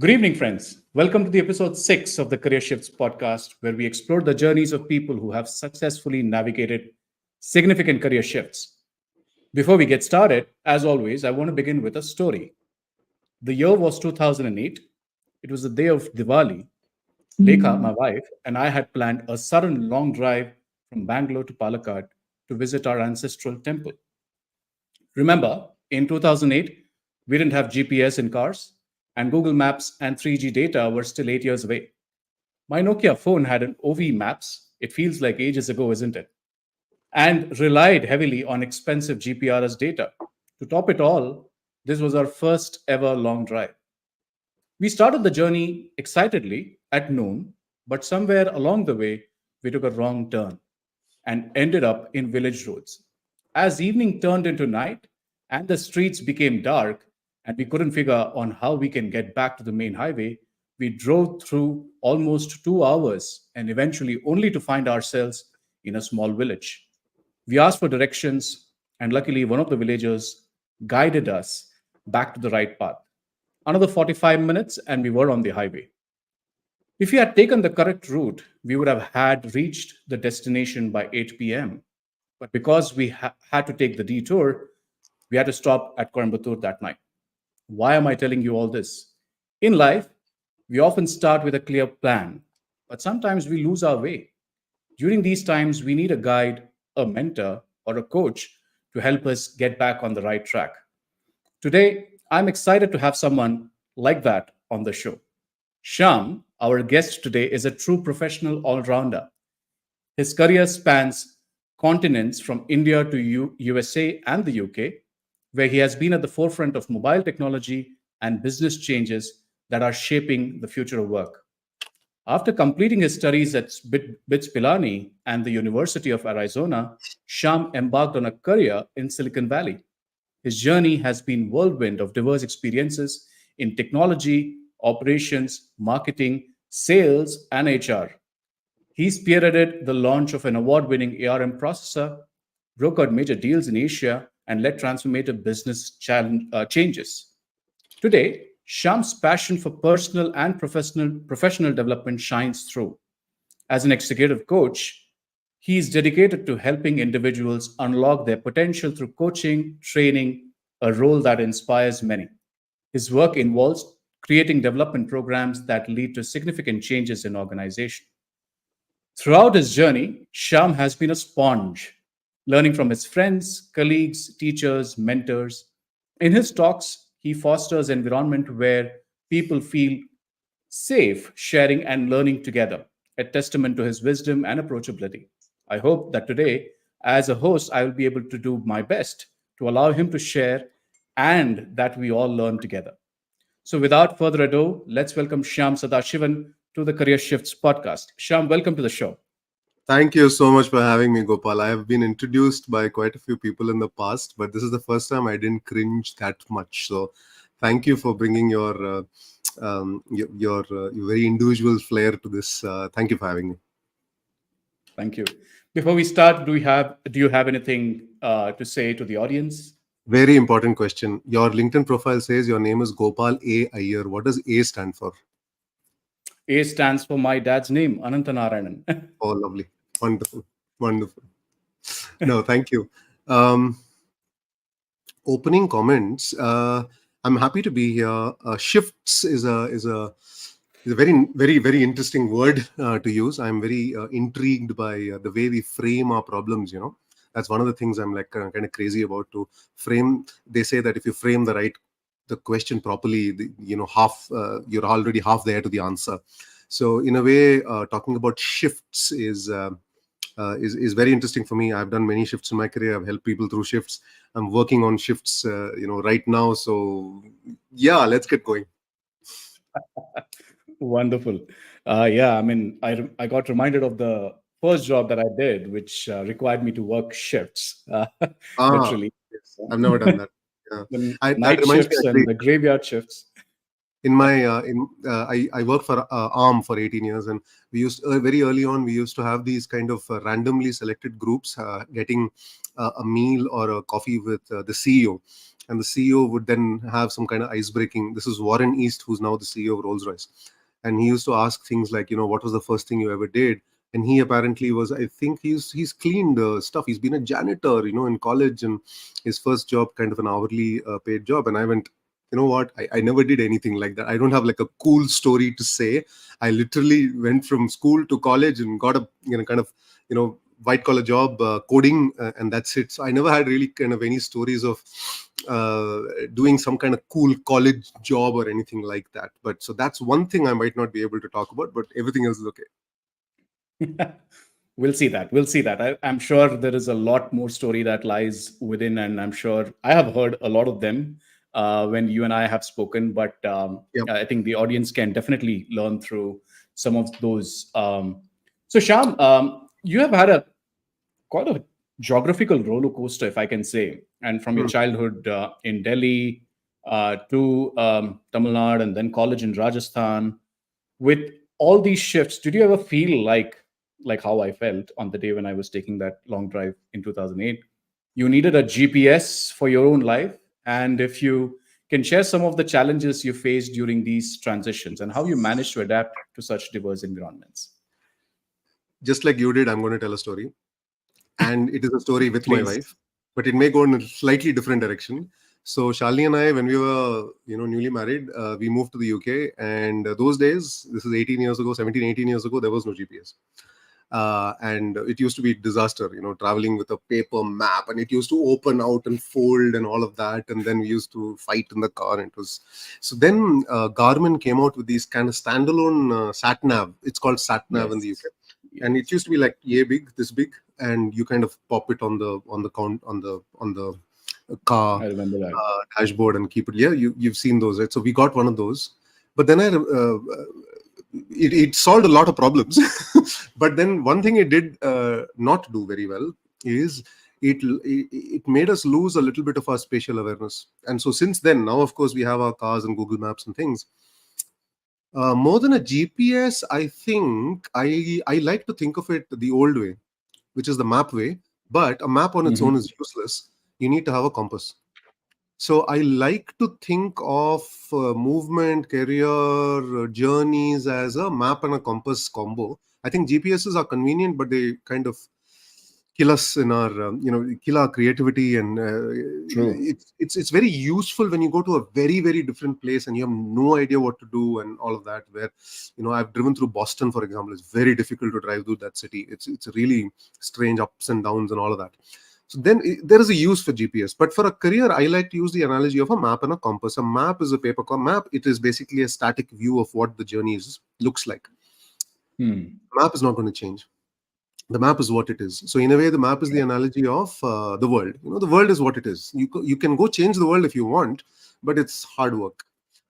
Good evening, friends. Welcome to the episode 6 of the Career Shifts podcast, where we explore the journeys of people who have successfully navigated significant career shifts. Before we get started, as always, I want to begin with a story. The year was 2008. It was the day of Diwali. Lekha, my wife, and I had planned a sudden long drive from Bangalore to Palakkad to visit our ancestral temple. Remember, in 2008, we didn't have GPS in cars, and Google Maps and 3G data were still 8 years away. My Nokia phone had an OV Maps. It feels like ages ago, isn't it? And relied heavily on expensive GPRS data. To top it all, this was our first ever long drive. We started the journey excitedly at noon, but somewhere along the way, we took a wrong turn and ended up in village roads. As evening turned into night and the streets became dark, and we couldn't figure on how we can get back to the main highway, we drove through almost 2 hours and eventually only to find ourselves in a small village. We asked for directions, and luckily, one of the villagers guided us back to the right path. Another 45 minutes, and we were on the highway. If we had taken the correct route, we would have had reached the destination by 8 p.m. But because we had to take the detour, we had to stop at Coimbatore that night. Why am I telling you all this? In life, we often start with a clear plan, but sometimes we lose our way. During these times, we need a guide, a mentor, or a coach to help us get back on the right track. Today, I'm excited to have someone like that on the show. Shyam, our guest today, is a true professional all rounder. His career spans continents from India to USA and the UK, where he has been at the forefront of mobile technology and business changes that are shaping the future of work. After completing his studies at BITS Pilani and the University of Arizona, Shyam embarked on a career in Silicon Valley. His journey has been whirlwind of diverse experiences in technology, operations, marketing, sales, and HR. He spearheaded the launch of an award winning ARM processor, brokered major deals in Asia, and led transformative business changes. Today, Shyam's passion for personal and professional development shines through. As an executive coach, he is dedicated to helping individuals unlock their potential through coaching, training, a role that inspires many. His work involves creating development programs that lead to significant changes in organization. Throughout his journey, Shyam has been a sponge, learning from his friends, colleagues, teachers, mentors. In his talks, he fosters an environment where people feel safe sharing and learning together, a testament to his wisdom and approachability. I hope that today, as a host, I will be able to do my best to allow him to share and that we all learn together. So, without further ado, let's welcome Shyam Sadasivan to the Career Shifts podcast. Shyam, welcome to the show. Thank you so much for having me, Gopal. I have been introduced by quite a few people in the past, but this is the first time I didn't cringe that much. So, thank you for bringing your very individual flair to this. Thank you for having me. Thank you. Before we start, do you have anything to say to the audience? Very important question. Your LinkedIn profile says your name is Gopal A. Iyer. What does A stand for? A stands for my dad's name, Anantanarayanan. Oh, lovely, wonderful, wonderful. No, thank you. Um, Opening comments. I'm happy to be here. Shifts is a very interesting word to use. I'm very intrigued by the way we frame our problems. That's one of the things I'm like kind of crazy about. To frame, they say that if you frame the question properly, you're already half there to the answer. So in a way, talking about shifts is very interesting for me. I've done many shifts in my career. I've helped people through shifts. I'm working on shifts, right now. So yeah, let's get going. Wonderful. Yeah, I mean, I got reminded of the first job that I did, which required me to work shifts, Ah, literally. yes, I've never done that. Yeah. The That night reminds me, shifts and actually. the graveyard shifts. In my I worked for ARM for 18 years, and we used very early on we used to have these kind of randomly selected groups getting a meal or a coffee with the CEO, and the CEO would then have some kind of ice breaking. This is Warren East, who's now the CEO of Rolls Royce, and he used to ask things like, what was the first thing you ever did? And he apparently was, I think he's cleaned stuff. He's been a janitor, in college, and his first job kind of an hourly paid job. And I went, you know what, I never did anything like that. I don't have like a cool story to say. I literally went from school to college and got a kind of white collar job coding, and that's it. So I never had really kind of any stories of doing some kind of cool college job or anything like that. But so that's one thing I might not be able to talk about, but everything else is okay. We'll see that. We'll see that. I'm sure there is a lot more story that lies within, and I'm sure I have heard a lot of them when you and I have spoken. But Yep. I think the audience can definitely learn through some of those. So, Shyam, you have had quite a geographical roller coaster, if I can say, and from your childhood in Delhi to Tamil Nadu, and then college in Rajasthan. With all these shifts, did you ever feel like how I felt on the day when I was taking that long drive in 2008? You needed a GPS for your own life, and if you can share some of the challenges you faced during these transitions and how you managed to adapt to such diverse environments. Just like you did, I'm going to tell a story. And it is a story with my Please. wife, but it may go in a slightly different direction. So Shalini and I, when we were newly married, we moved to the UK, and those days, this is 18 years ago, 17, 18 years ago, there was no GPS. And it used to be disaster, traveling with a paper map, and it used to open out and fold and all of that. And then we used to fight in the car. And it was so then Garmin came out with these kind of standalone sat nav. It's called sat nav in the UK. And it used to be like this big, and you kind of pop it on the car I remember that. dashboard and keep it. Yeah, you've seen those, right? So we got one of those, but then it solved a lot of problems. But then one thing it did not do very well is it made us lose a little bit of our spatial awareness. And so since then, now of course we have our cars and Google Maps and things. More than a GPS, I think I like to think of it the old way, which is the map way. But a map on its own is useless. You need to have a compass. So I like to think of movement, career, journeys as a map and a compass combo. I think GPSs are convenient, but they kind of kill us in our kill our creativity, and it's very useful when you go to a very, very different place and you have no idea what to do and all of that. Where I've driven through Boston, for example. It's very difficult to drive through that city. It's really strange ups and downs and all of that. So then there is a use for GPS. But for a career, I like to use the analogy of a map and a compass. A map is a paper map. It is basically a static view of what the journey looks like. Map is not going to change. The map is what it is. So in a way, the map is the analogy of the world. The world is what it is. You can go change the world if you want, but it's hard work.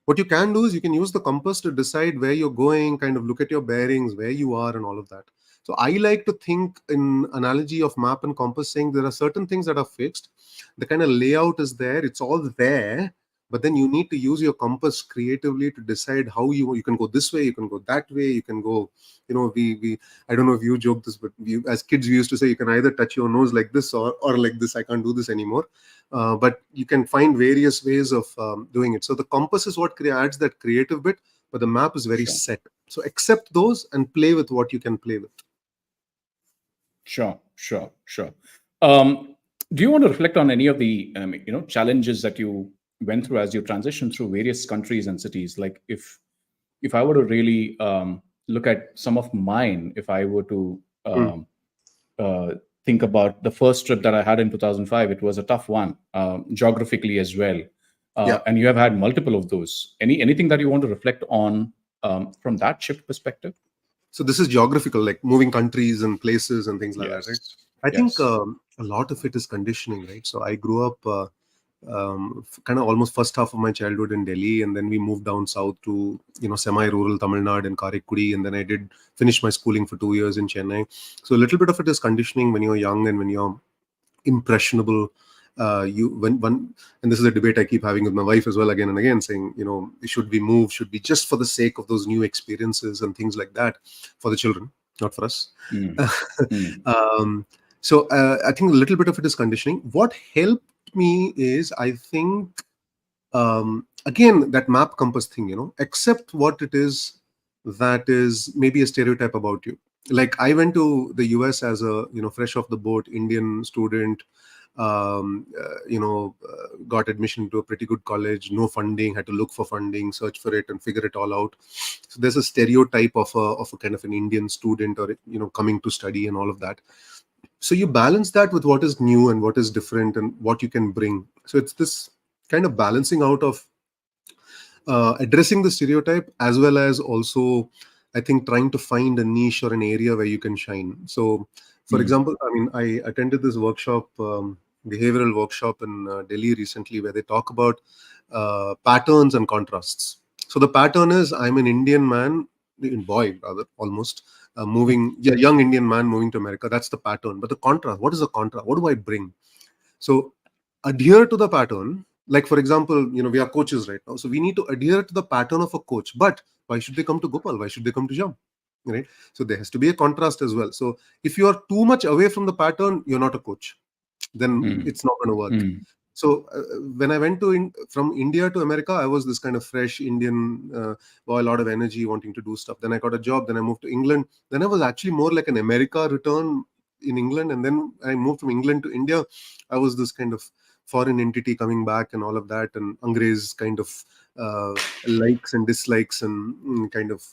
What you can do is you can use the compass to decide where you're going, kind of look at your bearings, where you are, and all of that. So I like to think in analogy of map and compass, saying there are certain things that are fixed. The kind of layout is there. It's all there. But then you need to use your compass creatively to decide how you can go this way, you can go that way, you can go, we I don't know if you joke this, but as kids we used to say you can either touch your nose like this or like this. I can't do this anymore. But you can find various ways of doing it. So the compass is what adds that creative bit, but the map is very set. So accept those and play with what you can play with. Sure. Do you want to reflect on any of the challenges that you went through as you transitioned through various countries and cities? Like if I were to really look at some of mine, if I were to think about the first trip that I had in 2005, it was a tough one, geographically as well. And you have had multiple of those. Anything that you want to reflect on from that shift perspective? So this is geographical, like moving countries and places and things like that, right? I think a lot of it is conditioning, right? So I grew up kind of almost first half of my childhood in Delhi, and then we moved down south to semi-rural Tamil Nadu and Karaikudi, and then I did finish my schooling for 2 years in Chennai. So a little bit of it is conditioning when you're young and when you're impressionable, You when one and this is a debate I keep having with my wife as well, again and again, saying, should we move? Should we, just for the sake of those new experiences and things like that, for the children, not for us. Mm. Mm. um, so I think a little bit of it is conditioning. What helped me is, I think, again, that map compass thing, accept what it is that is maybe a stereotype about you. Like, I went to the US as a fresh off the boat Indian student, got admission to a pretty good college, no funding, had to look for funding, search for it, and figure it all out. So there's a stereotype of a kind of an Indian student, or coming to study and all of that. So you balance that with what is new and what is different and what you can bring. So it's this kind of balancing out of addressing the stereotype, as well as also, I think, trying to find a niche or an area where you can shine. So, for example, I mean, I attended this workshop, behavioral workshop in Delhi recently, where they talk about patterns and contrasts. So the pattern is, I'm an Indian man, boy rather, almost, young Indian man moving to America. That's the pattern. But the contrast, what is the contrast? What do I bring? So adhere to the pattern. Like, for example, we are coaches right now, so we need to adhere to the pattern of a coach. But why should they come to Gopal? Why should they come to Shyam? Right? So there has to be a contrast as well. So if you are too much away from the pattern, you're not a coach. Then it's not going to work. So when I went from India to America, I was this kind of fresh Indian boy, a lot of energy, wanting to do stuff. Then I got a job. Then I moved to England. Then I was actually more like an America return in England. And then I moved from England to India. I was this kind of foreign entity coming back and all of that, and Angrez kind of likes and dislikes, and kind of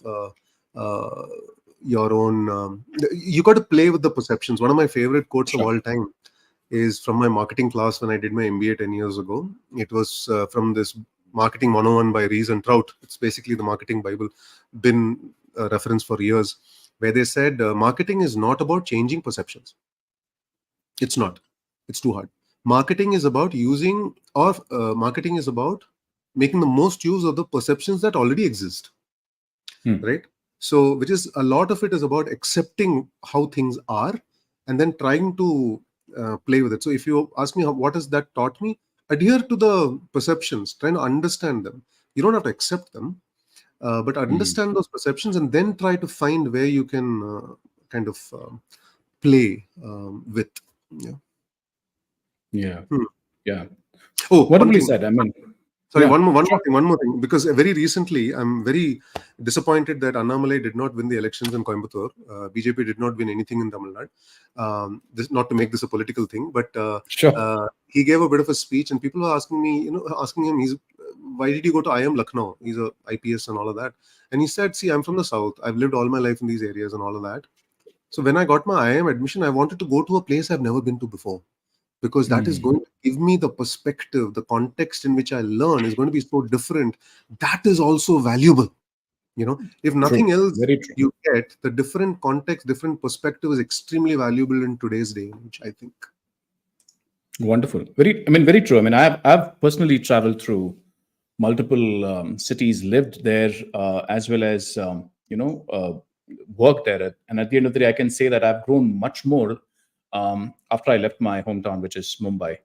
your own. You got to play with the perceptions. One of my favorite quotes of all time is from my marketing class when I did my MBA 10 years ago. It was from this Marketing 101 by Rees and Trout. It's basically the marketing Bible, been a reference for years, where they said marketing is not about changing perceptions. It's not. It's too hard. Marketing is about marketing is about making the most use of the perceptions that already exist. Right? So, which is, a lot of it is about accepting how things are and then trying to play with it. So if you ask me what has that taught me, adhere to the perceptions, trying to understand them. You don't have to accept them, but understand those perceptions, and then try to find where you can kind of play with. Yeah. Yeah. Oh, wonderfully said. I mean, sorry, one more thing, because very recently I'm very disappointed that Annamalai did not win the elections in Coimbatore. BJP did not win anything in Tamil Nadu. This, not to make this a political thing, but he gave a bit of a speech, and people were asking me, asking him, why did you go to IIM Lucknow? He's a IPS and all of that. And he said, see, I'm from the South. I've lived all my life in these areas and all of that. So when I got my IIM admission, I wanted to go to a place I've never been to before, because that is going to give me the perspective, the context in which I learn is going to be so different. That is also valuable. If nothing else, you get the different context, different perspective is extremely valuable in today's day, which I think. Wonderful. Very true. I mean, I've personally traveled through multiple cities, lived there, as well as, worked there. And at the end of the day, I can say that I've grown much more after I left my hometown, which is Mumbai.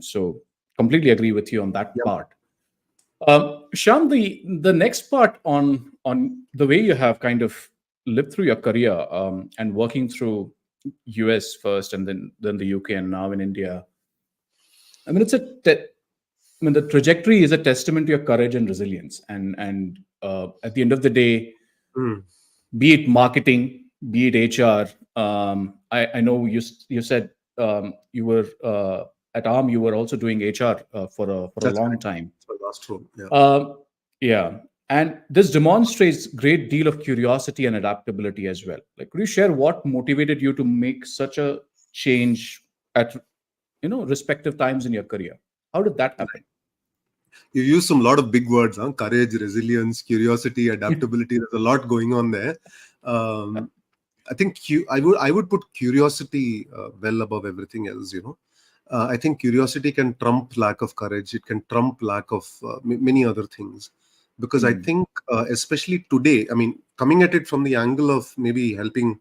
So completely agree with you on that part. Shyam, the next part on the way you have kind of lived through your career, and working through US first, and then the UK, and now in India. I mean, the trajectory is a testament to your courage and resilience. And at the end of the day, be it marketing, be it HR. I know you said you were at ARM. You were also doing HR for a long time. Last role. Yeah. And this demonstrates great deal of curiosity and adaptability as well. Like, could you share what motivated you to make such a change at respective times in your career? How did that happen? You use some lot of big words, huh? Courage, resilience, curiosity, adaptability. There's a lot going on there. I think I would put curiosity well above everything else. I think curiosity can trump lack of courage. It can trump lack of many other things. Because I think, especially today, I mean, coming at it from the angle of maybe helping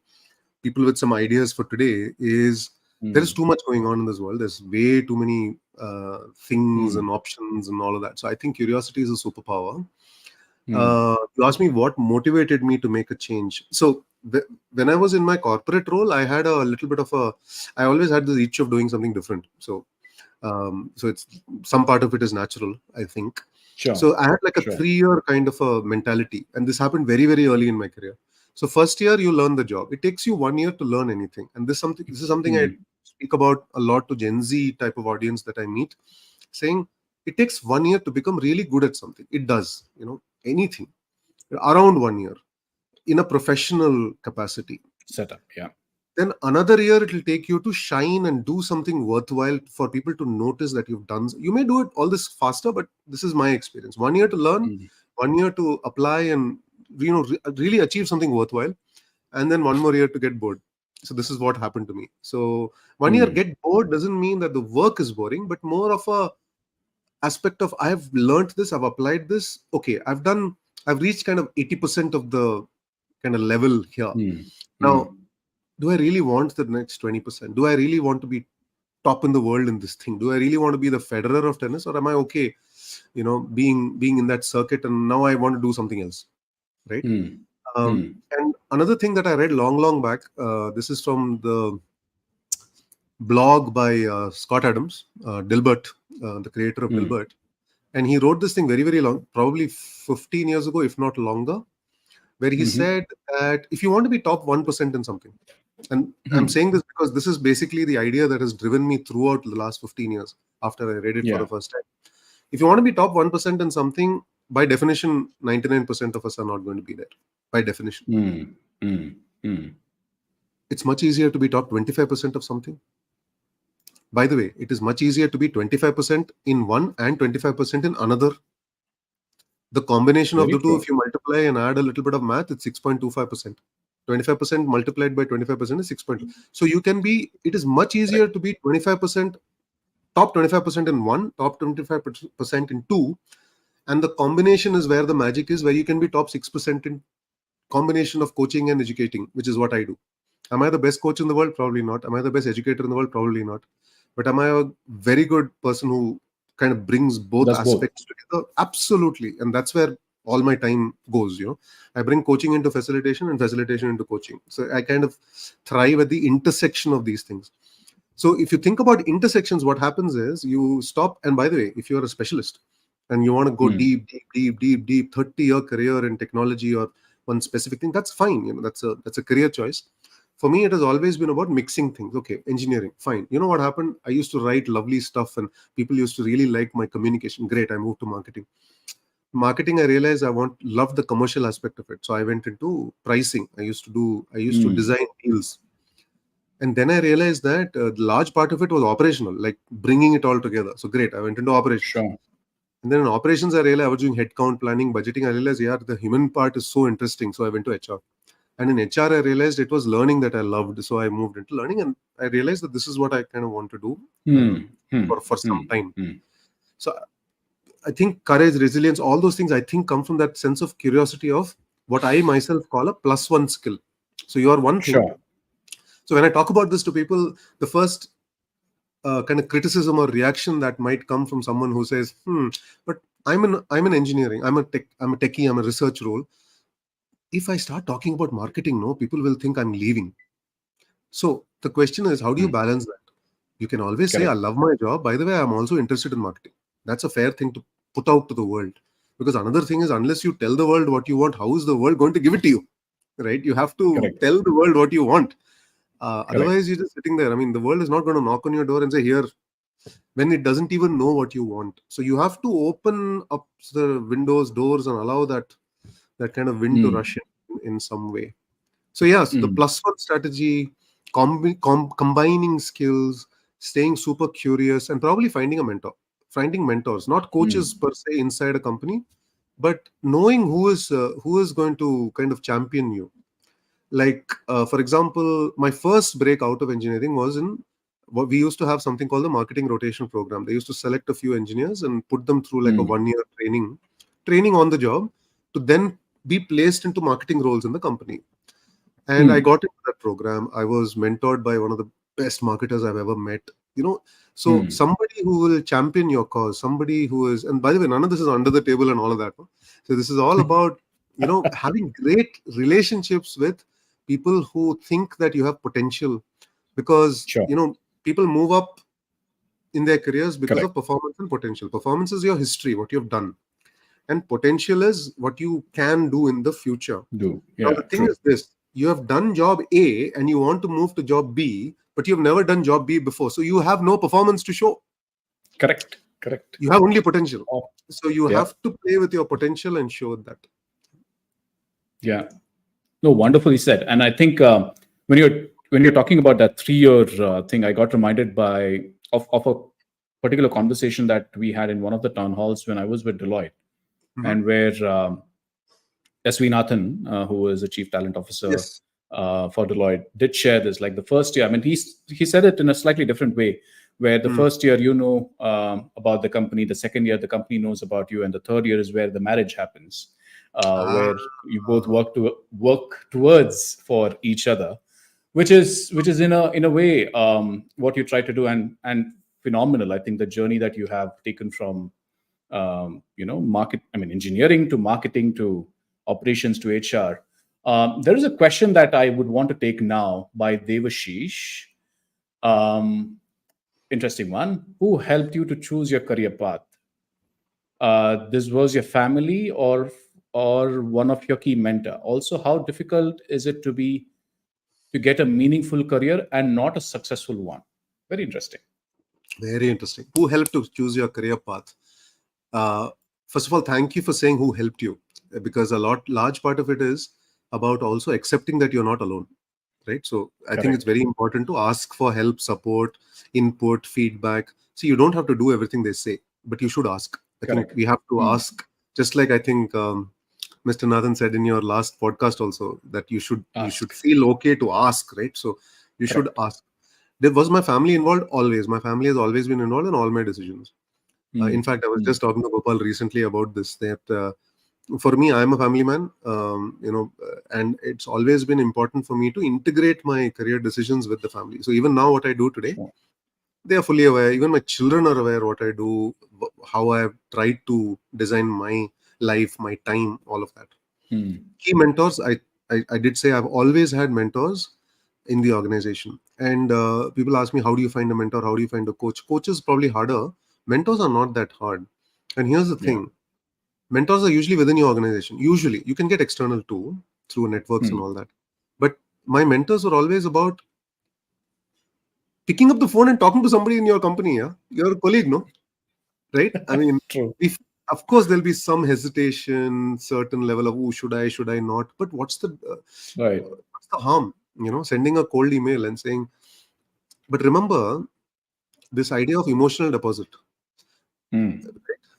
people with some ideas for today is, There is too much going on in this world. There's way too many things Mm. and options and all of that. So I think curiosity is a superpower. Mm. You asked me what motivated me to make a change. So when I was in my corporate role, I had a little bit of I always had this itch of doing something different. So it's some part of it is natural, I think. Sure. So I had like a Sure. 3-year kind of a mentality, and this happened very, very early in my career. So first year you learn the job. It takes you 1 year to learn anything, and this is something I Mm. speak about a lot to Gen Z type of audience that I meet, saying it takes 1 year to become really good at something. It does, anything around 1 year in a professional capacity. Setup. Yeah. Then another year it will take you to shine and do something worthwhile for people to notice that you've done. You may do it all this faster, but this is my experience. 1 year to learn, Mm. 1 year to apply and really achieve something worthwhile, and then one more year to get bored. So this is what happened to me. So 1 year Mm. get bored doesn't mean that the work is boring, but more of a aspect of I've learned this, I've applied this. Okay, I've reached kind of 80% of the kind of level here. Mm. Mm. Now, do I really want the next 20%? Do I really want to be top in the world in this thing? Do I really want to be the Federer of tennis, or am I okay, being in that circuit, and now I want to do something else, right? Mm. Um, Mm. and another thing that I read long back, this is from the blog by Scott Adams, Dilbert, the creator of Mm. Dilbert, and he wrote this thing very, very long, probably 15 years ago, if not longer, where he Mhm. said that if you want to be top 1% in something, and I'm Mm. saying this because this is basically the idea that has driven me throughout the last 15 years after I read it for the Yeah. first time. If you want to be top 1% in something, by definition, 99% of us are not going to be there. By definition. Mm. Mm. Mm. It's much easier to be top 25% of something. By the way, it is much easier to be 25% in one and 25% in another. The combination of Very the two, true. if you multiply and add a little bit of math, it's 6.25%. 25% multiplied by 25% is 6.2. So it is much easier Correct. to be 25%, top 25% in one, top 25% in two. And the combination is where the magic is, where you can be top 6% in combination of coaching and educating, which is what I do. Am I the best coach in the world? Probably not. Am I the best educator in the world? Probably not. But am I a very good person who kind of brings both Does both. aspects together? Absolutely. And that's where all my time goes. I bring coaching into facilitation and facilitation into coaching. So I kind of thrive at the intersection of these things. So if you think about intersections, what happens is you stop. And by the way, if you're a specialist and you want to go Mm. deep, 30-year career in technology or one specific thing, that's fine. That's a career choice. For me, it has always been about mixing things. Okay, engineering, fine. You know what happened? I used to write lovely stuff and people used to really like my communication. Great, I moved to marketing. Marketing, I realized love the commercial aspect of it. So I went into pricing. I used to Mm. design deals. And then I realized that the large part of it was operational, like bringing it all together. So great, I went into operations. Sure. And then in operations, I realized I was doing headcount planning, budgeting. I realized, yeah, the human part is so interesting. So I went to HR. And in HR, I realized it was learning that I loved. So I moved into learning, and I realized that this is what I kind of want to do Mm. Mm. for some Mm. time. Mm. So I think courage, resilience, all those things, I think come from that sense of curiosity of what I myself call a plus one skill. So you are one thing. Sure. So when I talk about this to people, the first kind of criticism or reaction that might come from someone who says, but I'm in engineering, I'm a techie, I'm a research role. If I start talking about marketing, no, people will think I'm leaving. So the question is, how do you Mm. balance that? You can always say, I Correct. love my job. By the way, I'm also interested in marketing. That's a fair thing to put out to the world. Because another thing is, unless you tell the world what you want, how is the world going to give it to you? Right? You have to Correct. tell the world what you want. Correct. Otherwise, you're just sitting there. I mean, the world is not going to knock on your door and say, here, when it doesn't even know what you want. So you have to open up the windows, doors, and allow that kind of wind to Mm. rush in some way. So yes, the Mm. plus one strategy, combining skills, staying super curious, and probably finding a mentor, finding mentors, not coaches Mm. per se inside a company, but knowing who is going to kind of champion you. Like for example, my first break out of engineering was in what we used to have something called the marketing rotation program. They used to select a few engineers and put them through like a Mm. 1 year training on the job to then be placed into marketing roles in the company. And I Mm. got into that program. I was mentored by one of the best marketers I've ever met. So somebody who will champion your cause, somebody who is, and by the way, none of this is under the table and all of that. No? So this is all about, having great relationships with people who think that you have potential, because, Sure. people move up in their careers because Correct. of performance and potential. Performance is your history, what you've done, and potential is what you can do in the future. Do. Now, Yeah, the thing true. is this: you have done job A and you want to move to job B, but you've never done job B before. So you have no performance to show. Correct. Correct. You have only potential. Oh, So you yeah. have to play with your potential and show that. Yeah. No, wonderfully said. And I think when you're talking about that 3-year thing, I got reminded of a particular conversation that we had in one of the town halls when I was with Deloitte, Mhm. and where S.V. Nathan, who is the chief talent officer Yes. for Deloitte, did share this. Like the first year, I mean, he said it in a slightly different way, where the Mm. first year about the company, the second year the company knows about you, and the third year is where the marriage happens, Ah. where you both work towards for each other, which is in a way what you try to do, and phenomenal. I think the journey that you have taken from engineering to marketing to operations to HR. There is a question that I would want to take now by Devashish. Um, Interesting one. Who helped you to choose your career path? This was your family or one of your key mentor. Also, how difficult is it to get a meaningful career and not a successful one? Very interesting. Very interesting. Who helped to choose your career path? Uh, First of all, thank you for saying who helped you, because large part of it is about also accepting that you're not alone, right? So I think it's Correct. very important to ask for help, support, input, feedback. See, you don't have to do everything they say, but you should ask. I think Correct. we have to Hmm. ask, just like I think Mr. Nathan said in your last podcast also, that you should Ask. feel okay to ask, right? So you should Correct. ask. There was my family involved always. My family has always been involved in all my decisions. In Hmm. fact, I was Hmm. just talking to Gopal recently about this. That for me, I'm a family man, and it's always been important for me to integrate my career decisions with the family. So even now, what I do today, Sure. they are fully aware. Even my children are aware what I do, how I have tried to design my life, my time, all of that. Hmm. Key mentors, I did say I've always had mentors in the organization. And people ask me, how do you find a mentor? How do you find a coach? Coach is probably harder. Mentors are not that hard. And here's the Yeah. thing: mentors are usually within your organization. Usually, you can get external too, through networks and Hmm. all that. But my mentors were always about picking up the phone and talking to somebody in your company. Yeah, you're a colleague, no? Right? I mean, True. if of course there'll be some hesitation, certain level of, oh, should I not? But Right. what's the harm? Sending a cold email and saying. But remember this idea of emotional deposit, Hmm.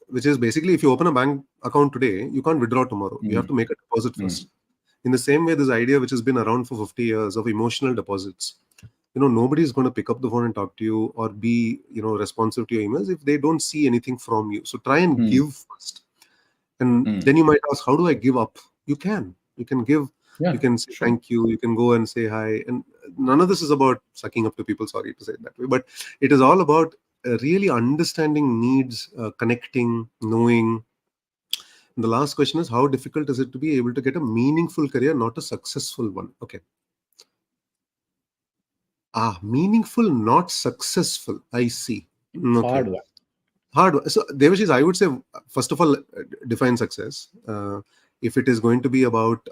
which is basically, if you open a bank account today, you can't withdraw tomorrow. You have Hmm. to make a deposit Hmm. first. In the same way, this idea which has been around for 50 years of emotional deposits, nobody's going to pick up the phone and talk to you or be, responsive to your emails if they don't see anything from you. So try and Hmm. give first. And Hmm. then you might ask, how do I give up? You can give, you Yeah. can say Sure. thank you, you can go and say hi. And none of this is about sucking up to people, sorry to say it that way, but it is all about really understanding needs, connecting, knowing. And the last question is, how difficult is it to be able to get a meaningful career, not a successful one? Okay. Meaningful, not successful. I see. Okay. Hard one. Hard. So, Devashish, I would say, first of all, define success. If it is going to be about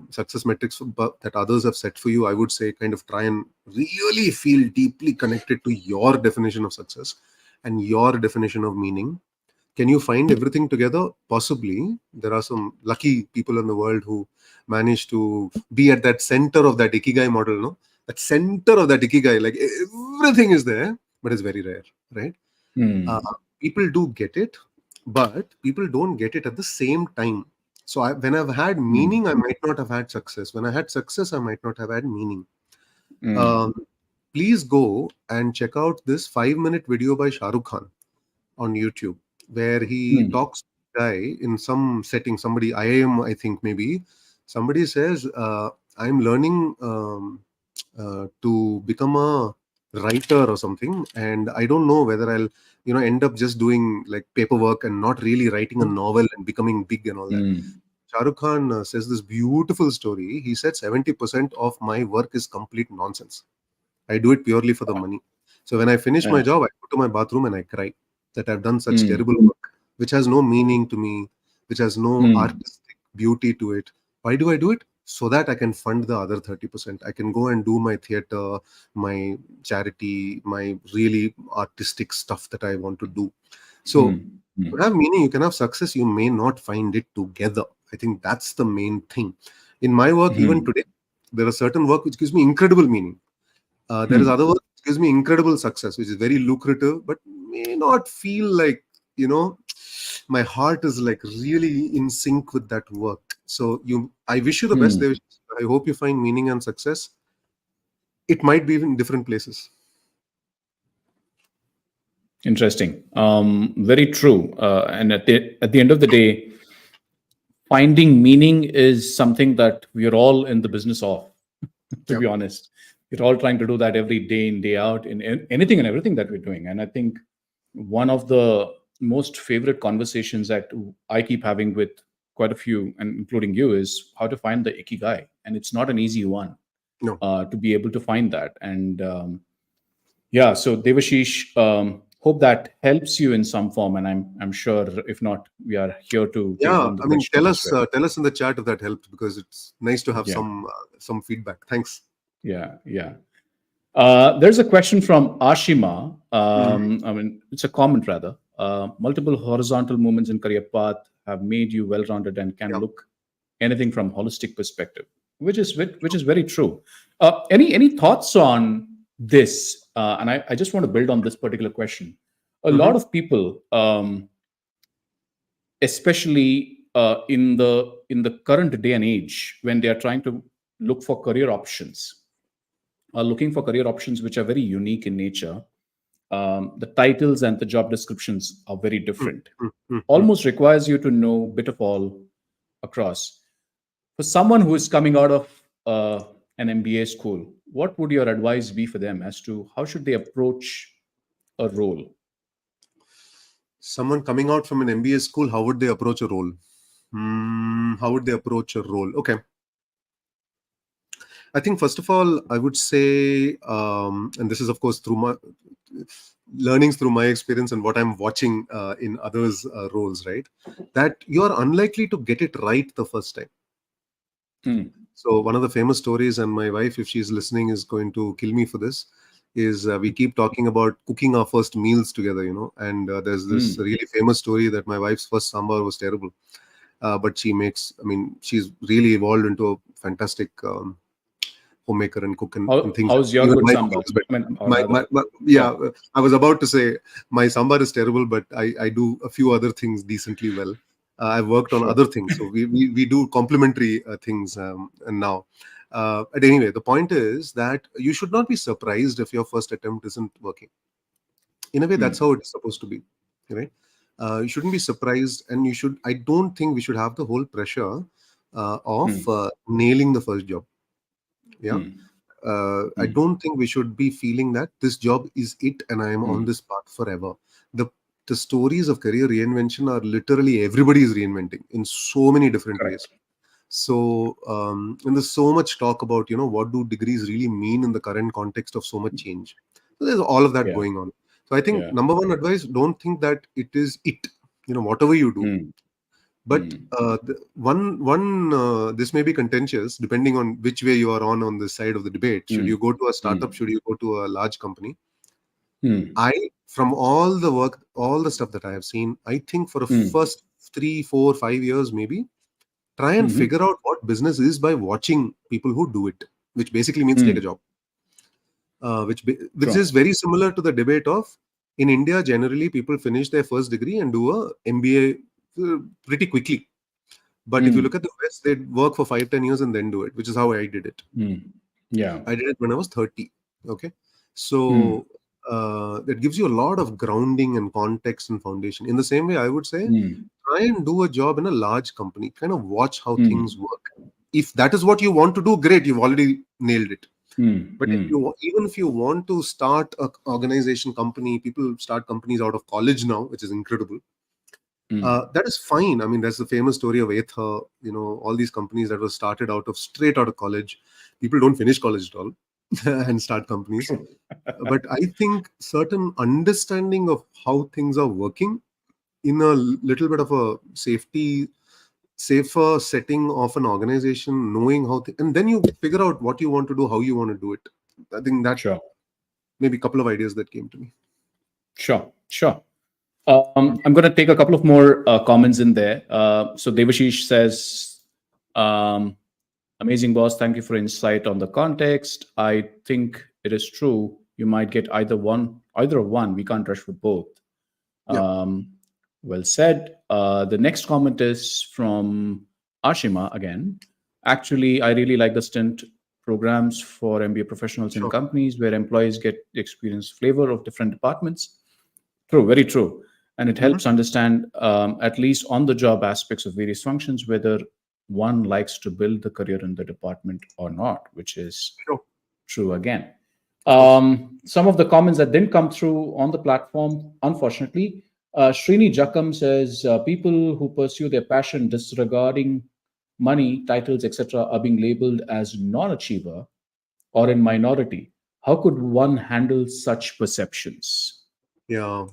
success metrics that others have set for you, I would say kind of try and really feel deeply connected to your definition of success and your definition of meaning. Can you find everything together? Possibly. There are some lucky people in the world who manage to be at that center of that ikigai model, no? That center of that ikigai, like everything is there, but it's very rare, right? Uh, Hmm. People do get it, but people don't get it at the same time. So when I've had Hmm. meaning, I might not have had success. When I had success, I might not have had meaning. Hmm. Um, Please go and check out this 5-minute video by Shah Rukh Khan on YouTube, where he Hmm. talks to a guy in some setting, somebody, IIM, I think maybe, somebody says, I'm learning to become a writer or something, and I don't know whether I'll end up just doing like paperwork and not really writing a novel and becoming big and all that. Mm. Shah Rukh Khan says this beautiful story. He said 70% of my work is complete nonsense. I do it purely for the money. So when I finish my Yeah. job, I go to my bathroom and I cry that I've done such Mm. terrible work, which has no meaning to me, which has no Mm. artistic beauty to it. Why do I do it? So that I can fund the other 30%. I can go and do my theater, my charity, my really artistic stuff that I want to do. So Mm. you Mm. have meaning, you can have success, you may not find it together. I think that's the main thing. In my work, even Mm. today, there are certain work which gives me incredible meaning. There is Mm. other work which gives me incredible success, which is very lucrative, but may not feel like, my heart is like really in sync with that work. So I wish you the best. Mm. Devesh. I hope you find meaning and success. It might be in different places. Interesting. Very true. And at the end of the day, finding meaning is something that we are all in the business of. To Yeah. be honest, we're all trying to do that every day in day out in anything and everything that we're doing. And I think one of the most favorite conversations that I keep having with quite a few, and including you, is how to find the ikigai. And it's not an easy one No. to be able to find that. And yeah, so Devashish, hope that helps you in some form. And I'm sure if not, we are here to take Yeah. on the I mean, questions as well. tell us in the chat if that helps, because it's nice to have Yeah, some feedback. Thanks. yeah, yeah. There's a question from Ashima. Mhm. I mean, it's a comment rather. Multiple horizontal movements in career path have made you well-rounded and can Yeah. look anything from holistic perspective, which is very true. Any thoughts on this? And I just want to build on this particular question. A lot Hmm. of people, especially in the current day and age, when they are trying to look for career options, are looking for career options which are very unique in nature. The titles and the job descriptions are very different. Almost requires you to know a bit of all across. For someone who is coming out of an MBA school, what would your advice be for them as to how should they approach a role? Someone coming out from an MBA school, how would they approach a role? How would they approach a role? Okay. I think first of all, I would say, and this is of course through my learnings, through my experience and what I'm watching in others' roles, right? That you are unlikely to get it right the first time. Hmm. So one of the famous stories, and my wife, if she's listening, is going to kill me for this, is we keep talking about cooking our first meals together, and there's this Hmm. really famous story that my wife's first sambar was terrible. But she's really evolved into a fantastic homemaker and cook and things. How's your Even good my cooking sambar? is better. I mean, or My rather, yeah, oh, I was about to say my sambar is terrible, but I do a few other things decently well. I've worked on sure. other things, so we do complementary things and now. But anyway, the point is that you should not be surprised if your first attempt isn't working. In a way, that's Hmm. how it's supposed to be, right? You shouldn't be surprised, and you should. I don't think we should have the whole pressure of Hmm. nailing the first job. Yeah, Hmm. I Hmm. don't think we should be feeling that this job is it and I am on Hmm. this path forever. The the stories of career reinvention are literally everybody is reinventing in so many different ways. Correct. So and there's so much talk about what do degrees really mean in the current context of so much change. So there's all of that Yeah. going on. So I think Yeah. number one advice: don't think that it is it. Whatever you do, Hmm. but Hmm. this may be contentious depending on which way you are on this side of the debate. Should Hmm. you go to a startup? Hmm. Should you go to a large company? Hmm. From all the work, all the stuff that I have seen, I think for the Hmm. first 3, 4, 5 years, maybe try and Hmm. figure out what business is by watching people who do it, which basically means take a Hmm. job. Which Sure. is very similar to the debate of in India. Generally, people finish their first degree and do a MBA pretty quickly. But if you look Hmm. at the West, they work for 5, 10 years and then do it, which is how I did it. Hmm. Yeah. I did it when I was 30. Okay. Hmm. So that gives you a lot of grounding and context and foundation. In the same way, I would say Hmm. try and do a job in a large company, kind of watch how things Hmm. work. If that is what you want to do, great, you've already nailed it. But even if you want to start an organization, company, people start companies out of college now, which is incredible. That is fine. I mean, that's the famous story of Ather, all these companies that were started straight out of college. People don't finish college at all and start companies. But I think certain understanding of how things are working in a little bit of a safer setting of an organization, knowing how, and then you figure out what you want to do, how you want to do it. I think that maybe a couple of ideas that came to me. Sure. I'm going to take a couple of more comments in there. So Devashish says, amazing boss, thank you for insight on the context. I think it is true. You might get either of one. We can't rush for both. Well said. The next comment is from Ashima again. Actually, I really like the stint programs for MBA professionals in companies where employees get the experience flavor of different departments. True, very true. And it helps understand at least on the job aspects of various functions, whether one likes to build the career in the department or not, which is true again. Some of the comments that didn't come through on the platform, unfortunately, Srini Jakam says, people who pursue their passion disregarding money, titles, etc. are being labeled as non-achiever or in minority. How could one handle such perceptions? Yeah.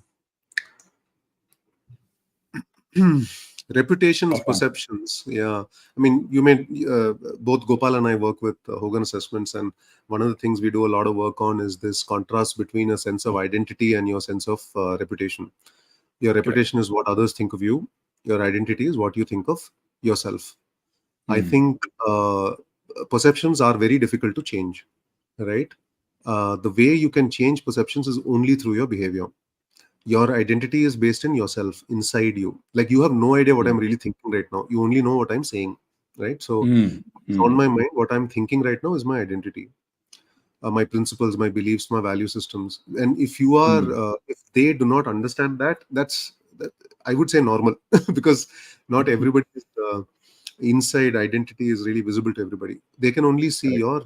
Reputations, perceptions. Yeah. I mean, you made both Gopal and I work with Hogan assessments. And one of the things we do a lot of work on is this contrast between a sense of identity and your sense of reputation. Your reputation is what others think of you. Your identity is what you think of yourself. I think perceptions are very difficult to change, right? The way you can change perceptions is only through your behavior. Your identity is based in yourself, inside you. Like, you have no idea what I'm really thinking right now. You only know what I'm saying, right? So on my mind, what I'm thinking right now is my identity, my principles, my beliefs, my value systems. And if you are, if they do not understand that, I would say normal, because not everybody's inside identity is really visible to everybody. They can only see your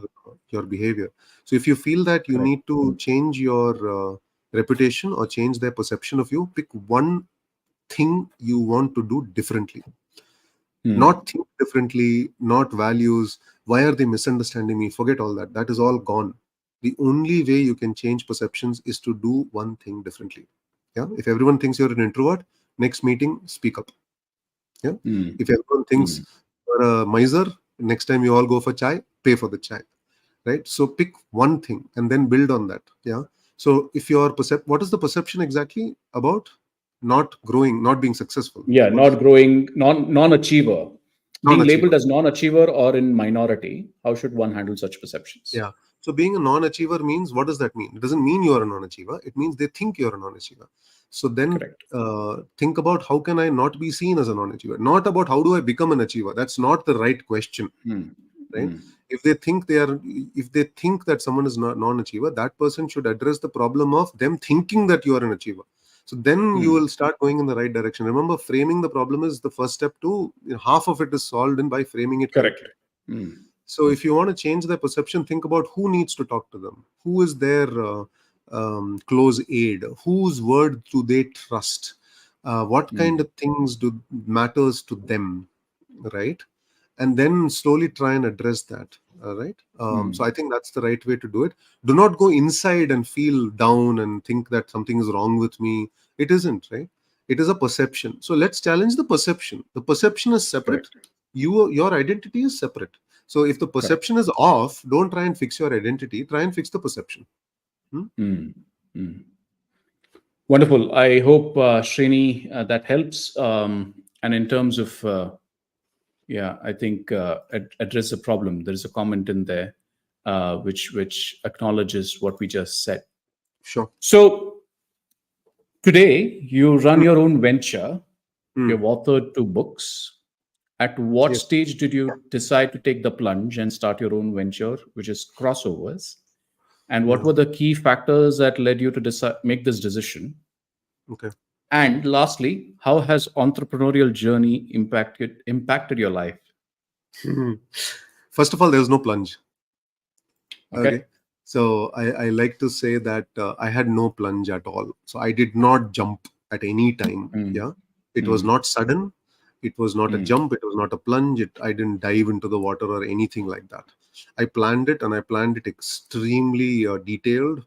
behavior. So if you feel that you need to change your reputation or change their perception of you, pick one thing you want to do differently. Not think differently, not values. Why are they misunderstanding me? Forget all that. That is all gone. The only way you can change perceptions is to do one thing differently. Yeah. If everyone thinks you're an introvert, next meeting, speak up. Yeah. If everyone thinks you're a miser, next time you all go for chai, pay for the chai. Right. So pick one thing and then build on that. Yeah. So if your what is the perception exactly about? Not growing, not being successful. Yeah, not growing, non-achiever. Being labeled as non-achiever or in minority, how should one handle such perceptions? Yeah. So being a non-achiever means, what does that mean? It doesn't mean you are a non-achiever. It means they think you're a non-achiever. So then think about, how can I not be seen as a non-achiever? Not about how do I become an achiever. That's not the right question. Right? If they think that someone is not non-achiever, that person should address the problem of them thinking that you are an achiever. So then you will start going in the right direction. Remember, framing the problem is the first step to, half of it is solved by framing it correctly. So if you want to change their perception, think about who needs to talk to them. Who is their close aid? Whose word do they trust? What kind of things matters to them, right? And then slowly try and address that. Right. So I think that's the right way to do it. Do not go inside and feel down and think that something is wrong with me. It isn't, right? It is a perception. So let's challenge the perception. The perception is separate. Your identity is separate. So if the perception is off, don't try and fix your identity. Try and fix the perception. Wonderful. I hope, Srini, that helps. And in terms of I think address the problem. There is a comment in there which acknowledges what we just said. Sure. So today you run your own venture. You've authored 2 books. At what stage did you decide to take the plunge and start your own venture, which is Crossovers? And what were the key factors that led you to make this decision? Okay. And lastly, how has Entrepreneurial Journey impacted your life? First of all, there was no plunge. Okay. So I like to say that I had no plunge at all. So I did not jump at any time. Mm, Yeah. It was mm, not sudden. It was not a mm, jump. It was not a plunge. I didn't dive into the water or anything like that. I planned it, and I planned it extremely detailed.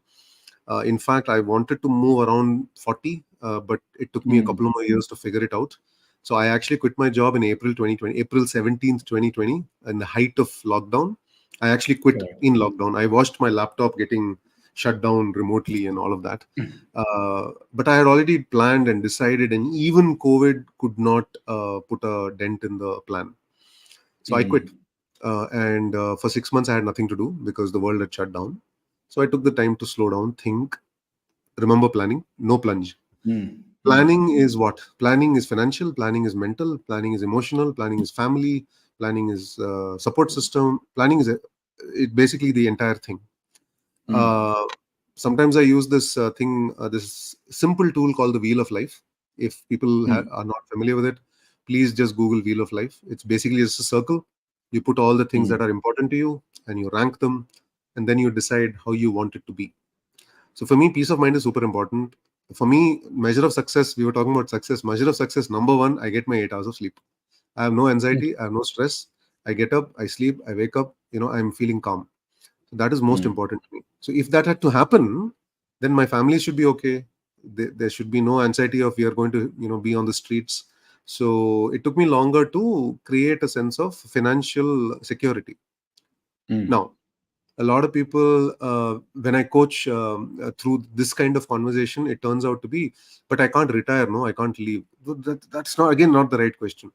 In fact, I wanted to move around 40, but it took me a mm. couple of more years to figure it out. So I actually quit my job in April 2020, April 17th, 2020, in the height of lockdown. I actually quit Correct. in lockdown. I watched my laptop getting shut down remotely and all of that. But I had already planned and decided, and even COVID could not put a dent in the plan. So I quit. Mm, And for 6 months, I had nothing to do because the world had shut down. So I took the time to slow down, think, remember planning, no plunge. mm, mm, Planning is what? Planning is financial, planning is mental, planning is emotional, planning is family, planning is support system, planning is it basically the entire thing. mm, Uh, Sometimes I use this this simple tool called the Wheel of Life. If people mm, are not familiar with it, please just Google Wheel of Life. It's basically just a circle. You put all the things mm, that are important to you and you rank them, and then you decide how you want it to be. So for me, peace of mind is super important. For me, measure of success, we were talking about success. Measure of success, number one, I get my 8 hours of sleep. I have no mm, anxiety, I have no stress. I get up, I sleep, I wake up, I'm feeling calm. So that is most mm, important to me. So if that had to happen, then my family should be okay. There should be no anxiety of we are going to, be on the streets. So it took me longer to create a sense of financial security. mm, Now, a lot of people when I coach through this kind of conversation, it turns out to be, but I can't retire, no, I can't leave. That's not, again, not the right question.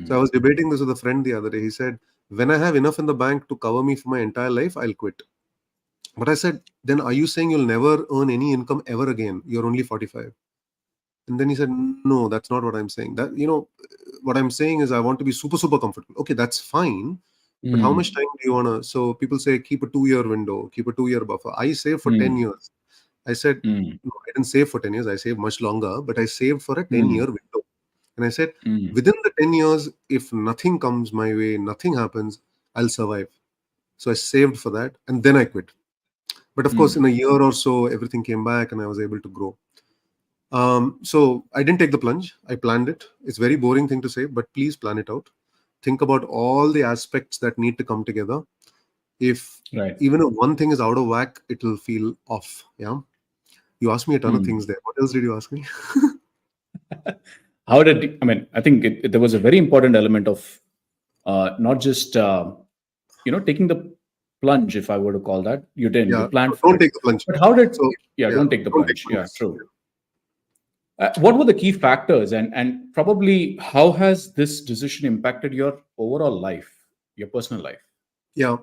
So I mm, was debating this with a friend the other day. He said, when I have enough in the bank to cover me for my entire life, I'll quit. But I said, then are you saying you'll never earn any income ever again? You're only 45. And then he said, no, that's not what I'm saying. That, what I'm saying is I want to be super, super comfortable. Okay, that's fine. But how much mm, time do you want to? So people say, keep a 2 year window, keep a 2 year buffer. I save for 10 mm, years. I said, mm, no, I didn't save for 10 years. I saved much longer, but I saved for a 10-year mm, window. And I said, mm, within the 10 years, if nothing comes my way, nothing happens, I'll survive. So I saved for that and then I quit. But of course, in mm. a year or so, everything came back and I was able to grow. So I didn't take the plunge. I planned it. It's a very boring thing to say, but please plan it out. Think about all the aspects that need to come together. If Right. even if one thing is out of whack, it will feel off. Yeah. You asked me a ton of things Mm. there. What else did you ask me? How did, I mean, I think there was a very important element of not just, taking the plunge, if I were to call that. You didn't, you Yeah. planned for Don't it. take the plunge. But how did, So yeah, yeah, don't take the don't take plunge. the Yeah, plunge. true. What were the key factors, and probably how has this decision impacted your overall life, your personal life? Yeah.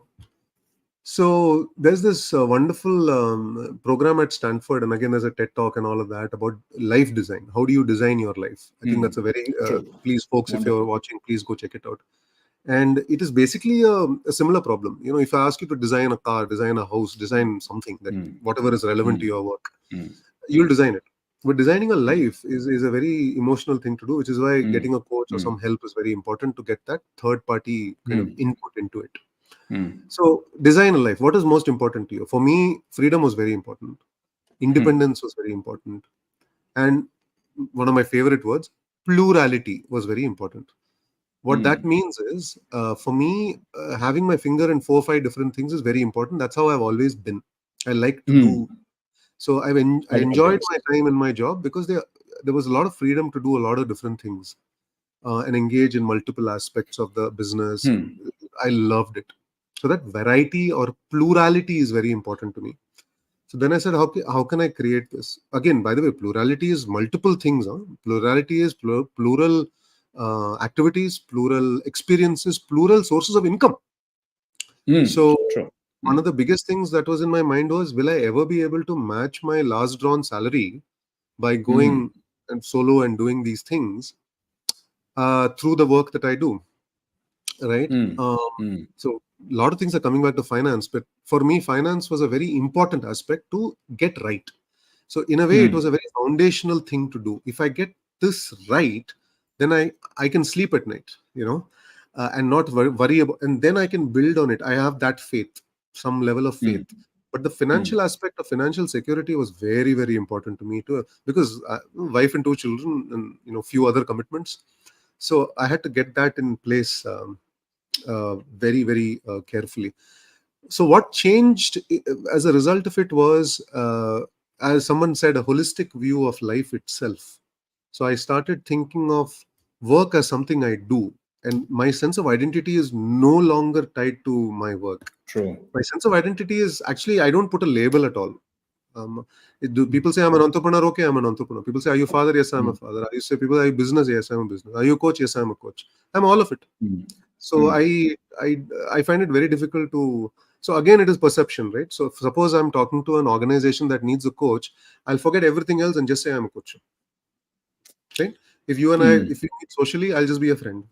So there's this wonderful program at Stanford, and again, there's a TED talk and all of that about life design. How do you design your life? I think that's Mm. a very True. please, folks, if you're Wonderful. watching, please go check it out. And it is basically a similar problem. If I ask you to design a car, design a house, design something that Mm. whatever is relevant to Mm. your work, Mm. you'll design it. But designing a Mm. life is a very emotional thing to do, which is why Mm. getting a coach or Mm. some help is very important to get that third party kind of Mm. input into it. Mm. So, design a life. What is most important to you? For me, freedom was very important. Mm. Independence was very important. And one of my favorite words, plurality, was very important. What that Mm. means is, for me, having my finger in 4 or 5 different things is very important. That's how I've always been. I like to Mm. do. So I Multiple enjoyed things. my time in my job because there was a lot of freedom to do a lot of different things and engage in multiple aspects of the business. And Mm. I loved it. So that variety or plurality is very important to me. So then I said, how can I create this? Again, by the way, plurality is multiple things. Huh? Plurality is plural activities, plural experiences, plural sources of income. Mm. So True. one of Mm. the biggest things that was in my mind was, will I ever be able to match my last drawn salary by Mm. going and solo and doing these things through the work that I do, right? Mm. Mm. So a lot of things are coming back to finance, but for me, finance was a very important aspect to get right. So in a way, it was Mm. a very foundational thing to do. If I get this right, then I can sleep at night, and not worry about, and then I can build on it. I have that faith, some level of faith. Mm. But the financial aspect of financial security was very, very important to me too, because wife and two children and few other commitments. So I had to get that in place very, very carefully. So what changed as a result of it was, as someone said, a holistic view of life itself. So I started thinking of work as something I do, and my sense of identity is no longer tied to my work. True. My sense of identity is actually, I don't put a label at all. Do people say I'm an entrepreneur? Okay, I'm an entrepreneur. People say, are you father? Yes, I'm a father. Are you say people, are you business? Yes, I'm a business. Are you a coach? Yes, I'm a coach. I'm all of it. So I find it very difficult to. So again, it is perception, right? So suppose I'm talking to an organization that needs a coach, I'll forget everything else and just say I'm a coach. Right? If you and I, if we meet socially, I'll just be a friend.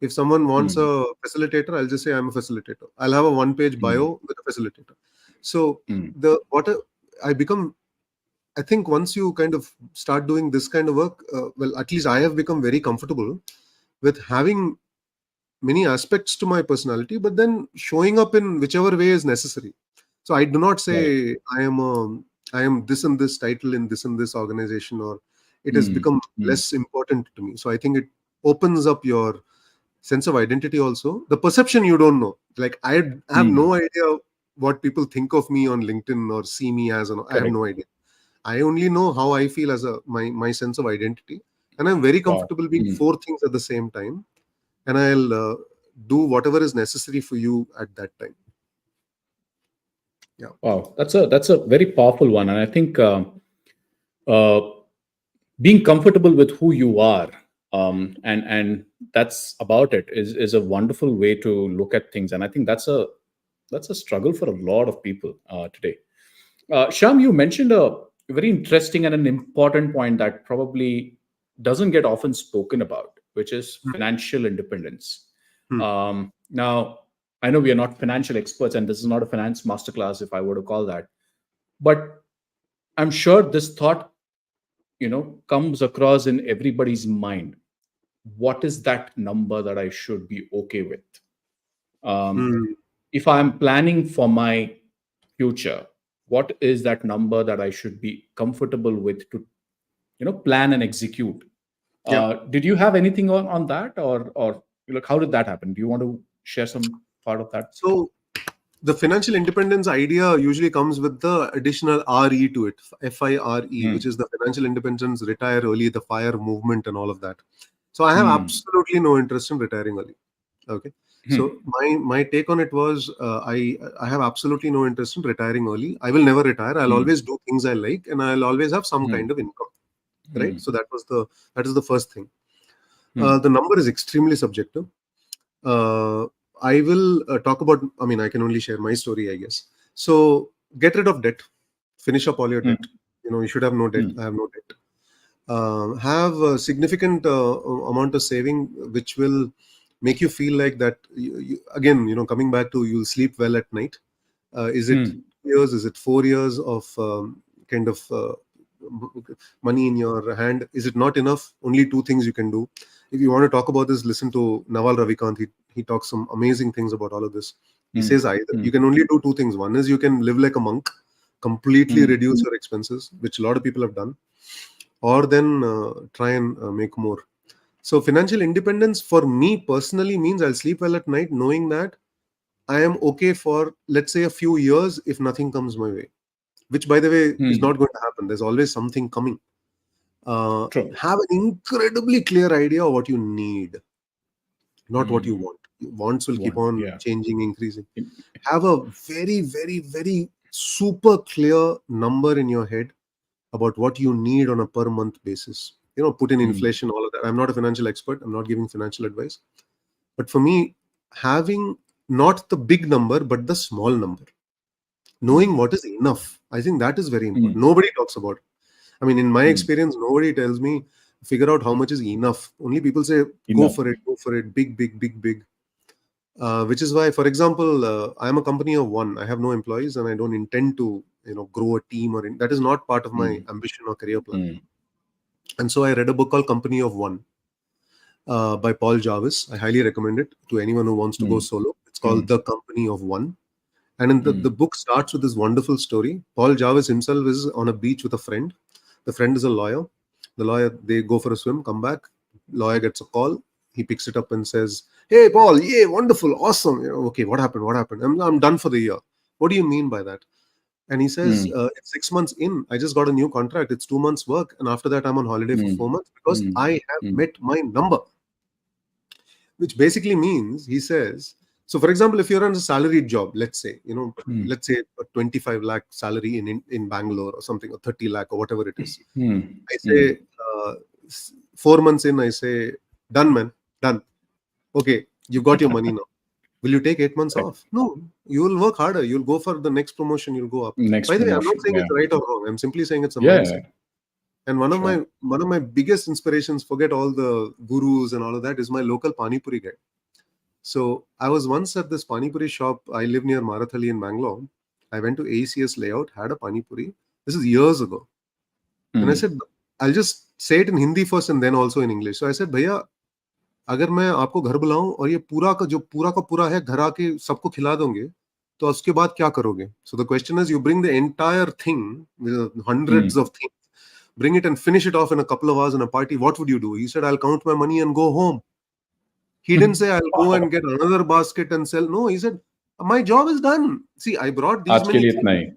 If someone wants a facilitator, I'll just say I'm a facilitator. I'll have a one-page bio with a facilitator. So I think once you kind of start doing this kind of work, well, at least I have become very comfortable with having many aspects to my personality, but then showing up in whichever way is necessary. So I do not say I am this and this title in this and this organization, or it has become less important to me. So I think it opens up your sense of identity also. The perception you don't know. Like I have no idea what people think of me on LinkedIn or see me as. I have no idea. I only know how I feel as my sense of identity, and I'm very comfortable being four things at the same time. And I'll do whatever is necessary for you at that time. Yeah. Wow, that's a very powerful one, and I think being comfortable with who you are, and that's about it, is a wonderful way to look at things, and I think that's a struggle for a lot of people today. Shyam, you mentioned a very interesting and an important point that probably doesn't get often spoken about, which is financial independence. Now, I know we are not financial experts, and this is not a finance masterclass, if I were to call that, but I'm sure this thought, comes across in everybody's mind. What is that number that I should be okay with? If I'm planning for my future, what is that number that I should be comfortable with to, plan and execute? Did you have anything on that, or how did that happen? Do you want to share some part of that? So the financial independence idea usually comes with the additional RE to it, FIRE, which is the financial independence, retire early, the FIRE movement, and all of that. So I have absolutely no interest in retiring early. Okay. So my take on it was, I have absolutely no interest in retiring early. I will never retire. I'll always do things I like, and I'll always have some kind of income. Right. So that is the first thing. The number is extremely subjective. I will talk about, I can only share my story, I guess. So get rid of debt, finish up all your debt. You should have no debt. I have no debt. Have a significant amount of saving, which will make you feel like that, again, coming back to, you'll sleep well at night. Is it 2 years? Is it 4 years of kind of money in your hand? Is it not enough? Only two things you can do. If you want to talk about this, listen to Naval Ravikant. He talks some amazing things about all of this. He says either you can only do two things. One is you can live like a monk, completely reduce your expenses, which a lot of people have done, or then try and make more. So financial independence for me personally means I'll sleep well at night knowing that I am okay for, let's say, a few years if nothing comes my way, which, by the way, is not going to happen. There's always something coming. Have an incredibly clear idea of what you need, not what you want. Wants will keep on changing, increasing. Have a very, very, very super clear number in your head about what you need on a per month basis. Put in inflation, all of that. I'm not a financial expert. I'm not giving financial advice. But for me, having not the big number, but the small number, knowing what is enough, I think that is very important. Nobody talks about it. In my experience, nobody tells me, figure out how much is enough. Only people say, go for it, big, big, big, big. Which is why, for example, I'm a company of one. I have no employees, and I don't intend to, grow a team, that is not part of my ambition or career plan. And so I read a book called Company of One by Paul Jarvis. I highly recommend it to anyone who wants to go solo. It's called The Company of One. And in the book starts with this wonderful story. Paul Jarvis himself is on a beach with a friend. The friend is a lawyer. The lawyer, they go for a swim, come back. Lawyer gets a call. He picks it up and says, "Hey, Paul, yeah, wonderful, awesome. Okay, what happened? What happened? I'm done for the year." "What do you mean by that?" And he says, "It's 6 months in. I just got a new contract. It's 2 months work. And after that, I'm on holiday for 4 months because I have met my number." Which basically means, he says, so for example, if you're on a salaried job, let's say, let's say a 25 lakh salary in Bangalore or something, or 30 lakh or whatever it is. I say, 4 months in, I say, "Done, man, done. Okay, you've got your money now. Will you take 8 months off?" "No, you will work harder. You'll go for the next promotion. You'll go up." Next By the way, I'm promotion. not saying Yeah. it's right or wrong. I'm simply saying it's a Yeah. mindset. And one of my biggest inspirations, forget all the gurus and all of that, is my local Pani Puri guy. So I was once at this Pani Puri shop. I live near Marathali in Bangalore. I went to AECS layout, had a Pani Puri. This is years ago. And I said, I'll just say it in Hindi first and then also in English. So I said, "Bhaiya, अगर मैं आपको घर बुलाऊं और ये पूरा का पूरा है, घर आके सबको खिला दोगे, तो उसके बाद क्या करोगे?" So the question is, you bring the entire thing, hundreds of things, bring it and finish it off in a couple of hours in a party. What would you do? He said, "I'll count my money and go home." He didn't say, "I'll go and get another basket and sell." No, he said, "My job is done. See, I brought these आज के many लिए things. इतना ही.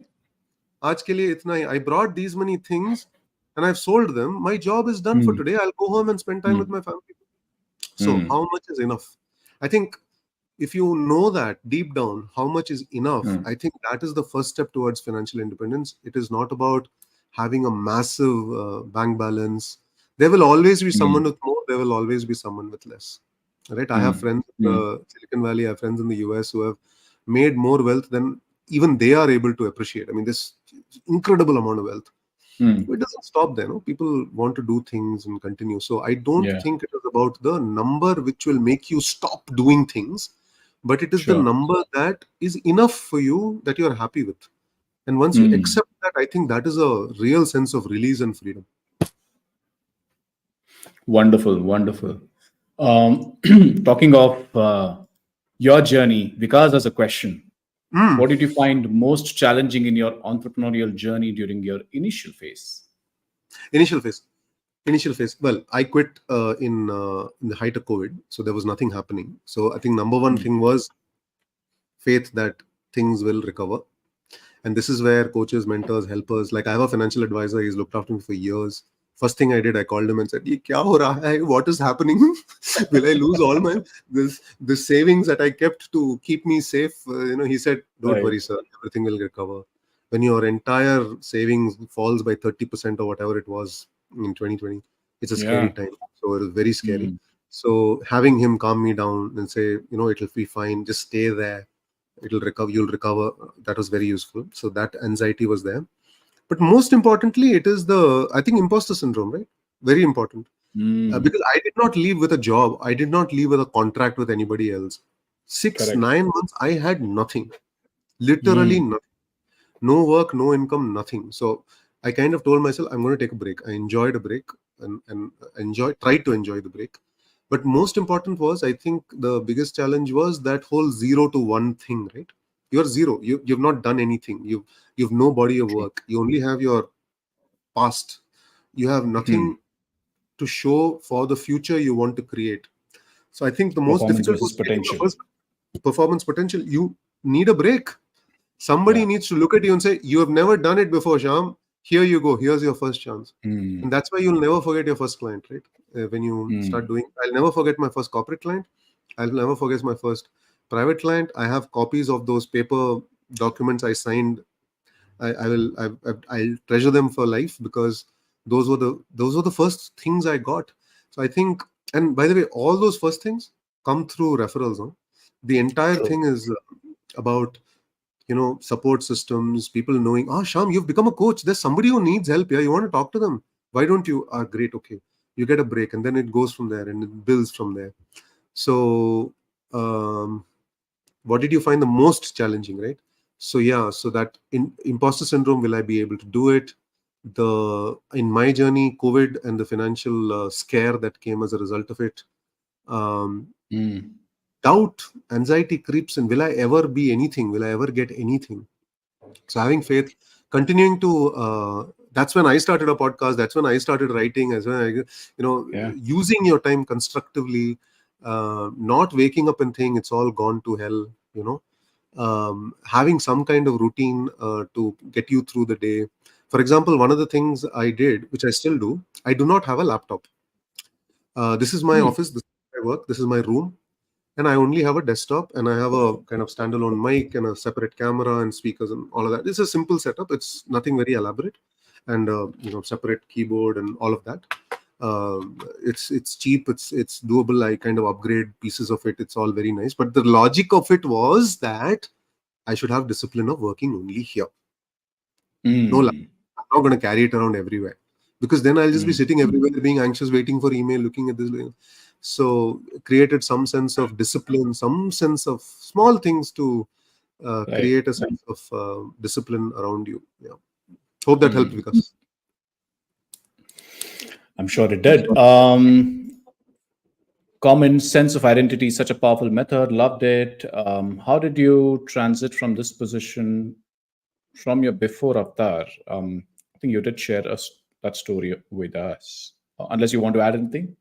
आज के लिए इतना ही. I brought these many things and I've sold them. My job is done for today. I'll go home and spend time with my family." So how much is enough? I think if you know that deep down, how much is enough, I think that is the first step towards financial independence. It is not about having a massive bank balance. There will always be someone with more. There will always be someone with less. Right? I have friends in Silicon Valley. I have friends in the US who have made more wealth than even they are able to appreciate. I mean, this incredible amount of wealth. It doesn't stop there. No? People want to do things and continue. So I don't think it is about the number which will make you stop doing things, but it is the number that is enough for you, that you are happy with. And once you accept that, I think that is a real sense of release and freedom. Wonderful, wonderful. Talking of your journey, Vikas has a question. What did you find most challenging in your entrepreneurial journey during your initial phase? Initial phase. Well, I quit in the height of COVID, so there was nothing happening. So I think number one thing was faith that things will recover. And this is where coaches, mentors, helpers, like I have a financial advisor, he's looked after me for years. First thing I did, I called him and said, "Ye kya ho raha hai? What is happening? Will I lose all my this savings that I kept to keep me safe?" He said, "Don't worry, sir. Everything will recover." When your entire savings falls by 30% or whatever it was in 2020, it's a scary time. So it was very scary. So having him calm me down and say, "It'll be fine. Just stay there. It'll recover. You'll recover." That was very useful. So that anxiety was there. But most importantly, it is I think, imposter syndrome, right? Very important. Because I did not leave with a job. I did not leave with a contract with anybody else. 9 months, I had nothing. Literally nothing. No work, no income, nothing. So I kind of told myself, I'm going to take a break. I enjoyed a break and tried to enjoy the break. But most important was, I think the biggest challenge was that whole 0 to 1 thing, right? You're zero. You've not done anything. You've no body of work. You only have your past. You have nothing to show for the future you want to create. So I think the most difficult was performance potential. You need a break. Somebody needs to look at you and say, "You have never done it before, Shyam. Here you go. Here's your first chance." And that's why you'll never forget your first client, right? When you start doing, I'll never forget my first corporate client. I'll never forget my first private client. I have copies of those paper documents I signed. I'll treasure them for life, because those were the first things I got. So I think, and by the way, all those first things come through referrals. No? The entire thing is about support systems, people knowing, Shyam, you've become a coach. There's somebody who needs help here. You want to talk to them. Why don't you? Great. Okay. You get a break, and then it goes from there and it builds from there. So, what did you find the most challenging, right? So that imposter syndrome, will I be able to do it? In my journey, COVID and the financial scare that came as a result of it. doubt, anxiety creeps in. Will I ever be anything? Will I ever get anything? So having faith, continuing to, that's when I started a podcast. That's when I started writing. As when I, Yeah. using your time constructively, not waking up and think it's all gone to hell. Having some kind of routine to get you through the day. For example, one of the things I did, which I still do, I do not have a laptop. This is my Hmm. office. This is my work. This is my room, and I only have a desktop, and I have a kind of standalone mic and a separate camera and speakers and all of that. It's a simple setup. It's nothing very elaborate, and separate keyboard and all of that. It's cheap. It's doable. I kind of upgrade pieces of it. It's all very nice. But the logic of it was that I should have discipline of working only here. No, Hmm. I'm not going to carry it around everywhere, because then I'll just be Hmm. sitting everywhere, being anxious, waiting for email, looking at this. So created some sense of discipline, some sense of small things to Right. create a sense of discipline around you. Yeah. Hope that helped, Hmm. Vikas. I'm sure it did. Common sense of identity, such a powerful method. Loved it. How did you transit from this position from your before avatar? I think you did share that story with us. Unless you want to add anything.